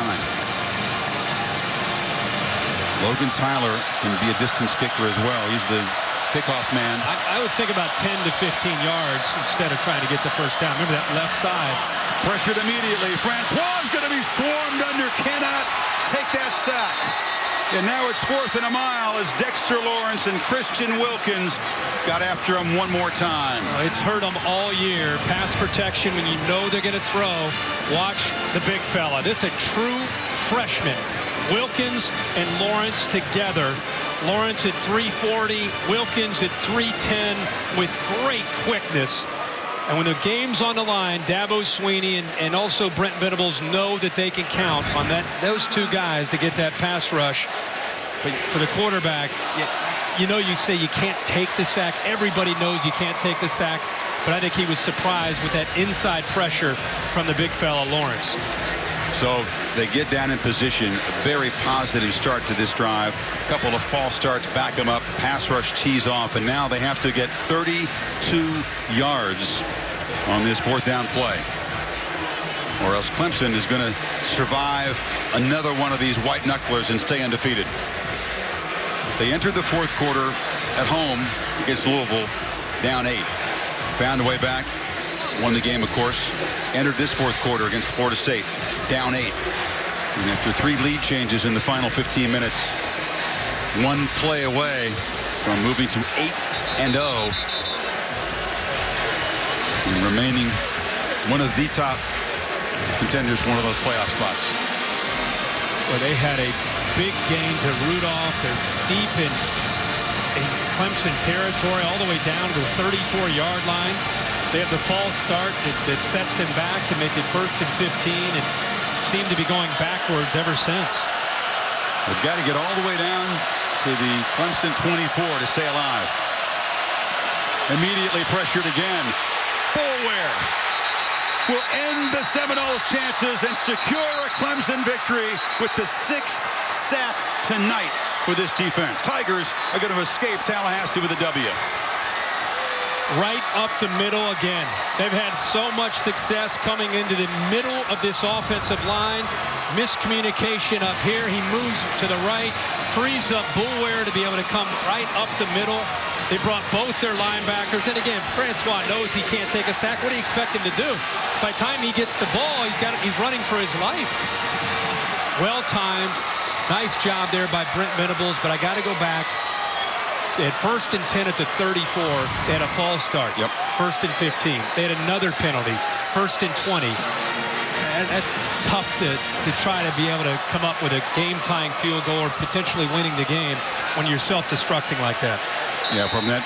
Logan Tyler can be a distance kicker as well. He's the kickoff man. I would think about 10 to 15 yards instead of trying to get the first down. Remember that left side. Pressured immediately. Francois is going to be swarmed under. Cannot take that sack. And now it's 4th and a mile as Dexter Lawrence and Christian Wilkins got after him one more time. It's hurt them all year. Pass protection when you know they're going to throw. Watch the big fella. This is a true freshman. Wilkins and Lawrence together. Lawrence at 340, Wilkins at 310 with great quickness. And when the game's on the line, Dabo Swinney and also Brent Venables know that they can count on those two guys to get that pass rush. But for the quarterback, you know, you say you can't take the sack. Everybody knows you can't take the sack. But I think he was surprised with that inside pressure from the big fella, Lawrence. So they get down in position. A very positive start to this drive. A couple of false starts back them up. Pass rush tees off, and now they have to get 32 yards on this 4th down play, or else Clemson is going to survive another one of these white knucklers and stay undefeated. They entered the 4th quarter at home against Louisville down 8. Found a way back. Won the game, of course. Entered this 4th quarter against Florida State down 8. And after 3 lead changes in the final 15 minutes, one play away from moving to 8-0 and remaining one of the top contenders for one of those playoff spots. Well, they had a big game to Rudolph. They're deep in Clemson territory, all the way down to the 34-yard line. They have the false start that sets them back to make it 1st and 15, and seem to be going backwards ever since. They've got to get all the way down to the Clemson 24 to stay alive. Immediately pressured again. Boulware will end the Seminoles' chances and secure a Clemson victory with the 6th sack tonight for this defense. Tigers are going to escape Tallahassee with a W. Right up the middle again. They've had so much success coming into the middle of this offensive line. Miscommunication up here. He moves to the right, frees up Boulware to be able to come right up the middle. They brought both their linebackers. And again, Francois knows he can't take a sack. What do you expect him to do? By the time he gets the ball, he's running for his life. Well timed. Nice job there by Brent Venables, but I got to go back. At 1st and 10 at the 34, they had a false start. Yep. 1st and 15. They had another penalty. 1st and 20. That's tough to try to be able to come up with a game-tying field goal or potentially winning the game when you're self-destructing like that. Yeah, from that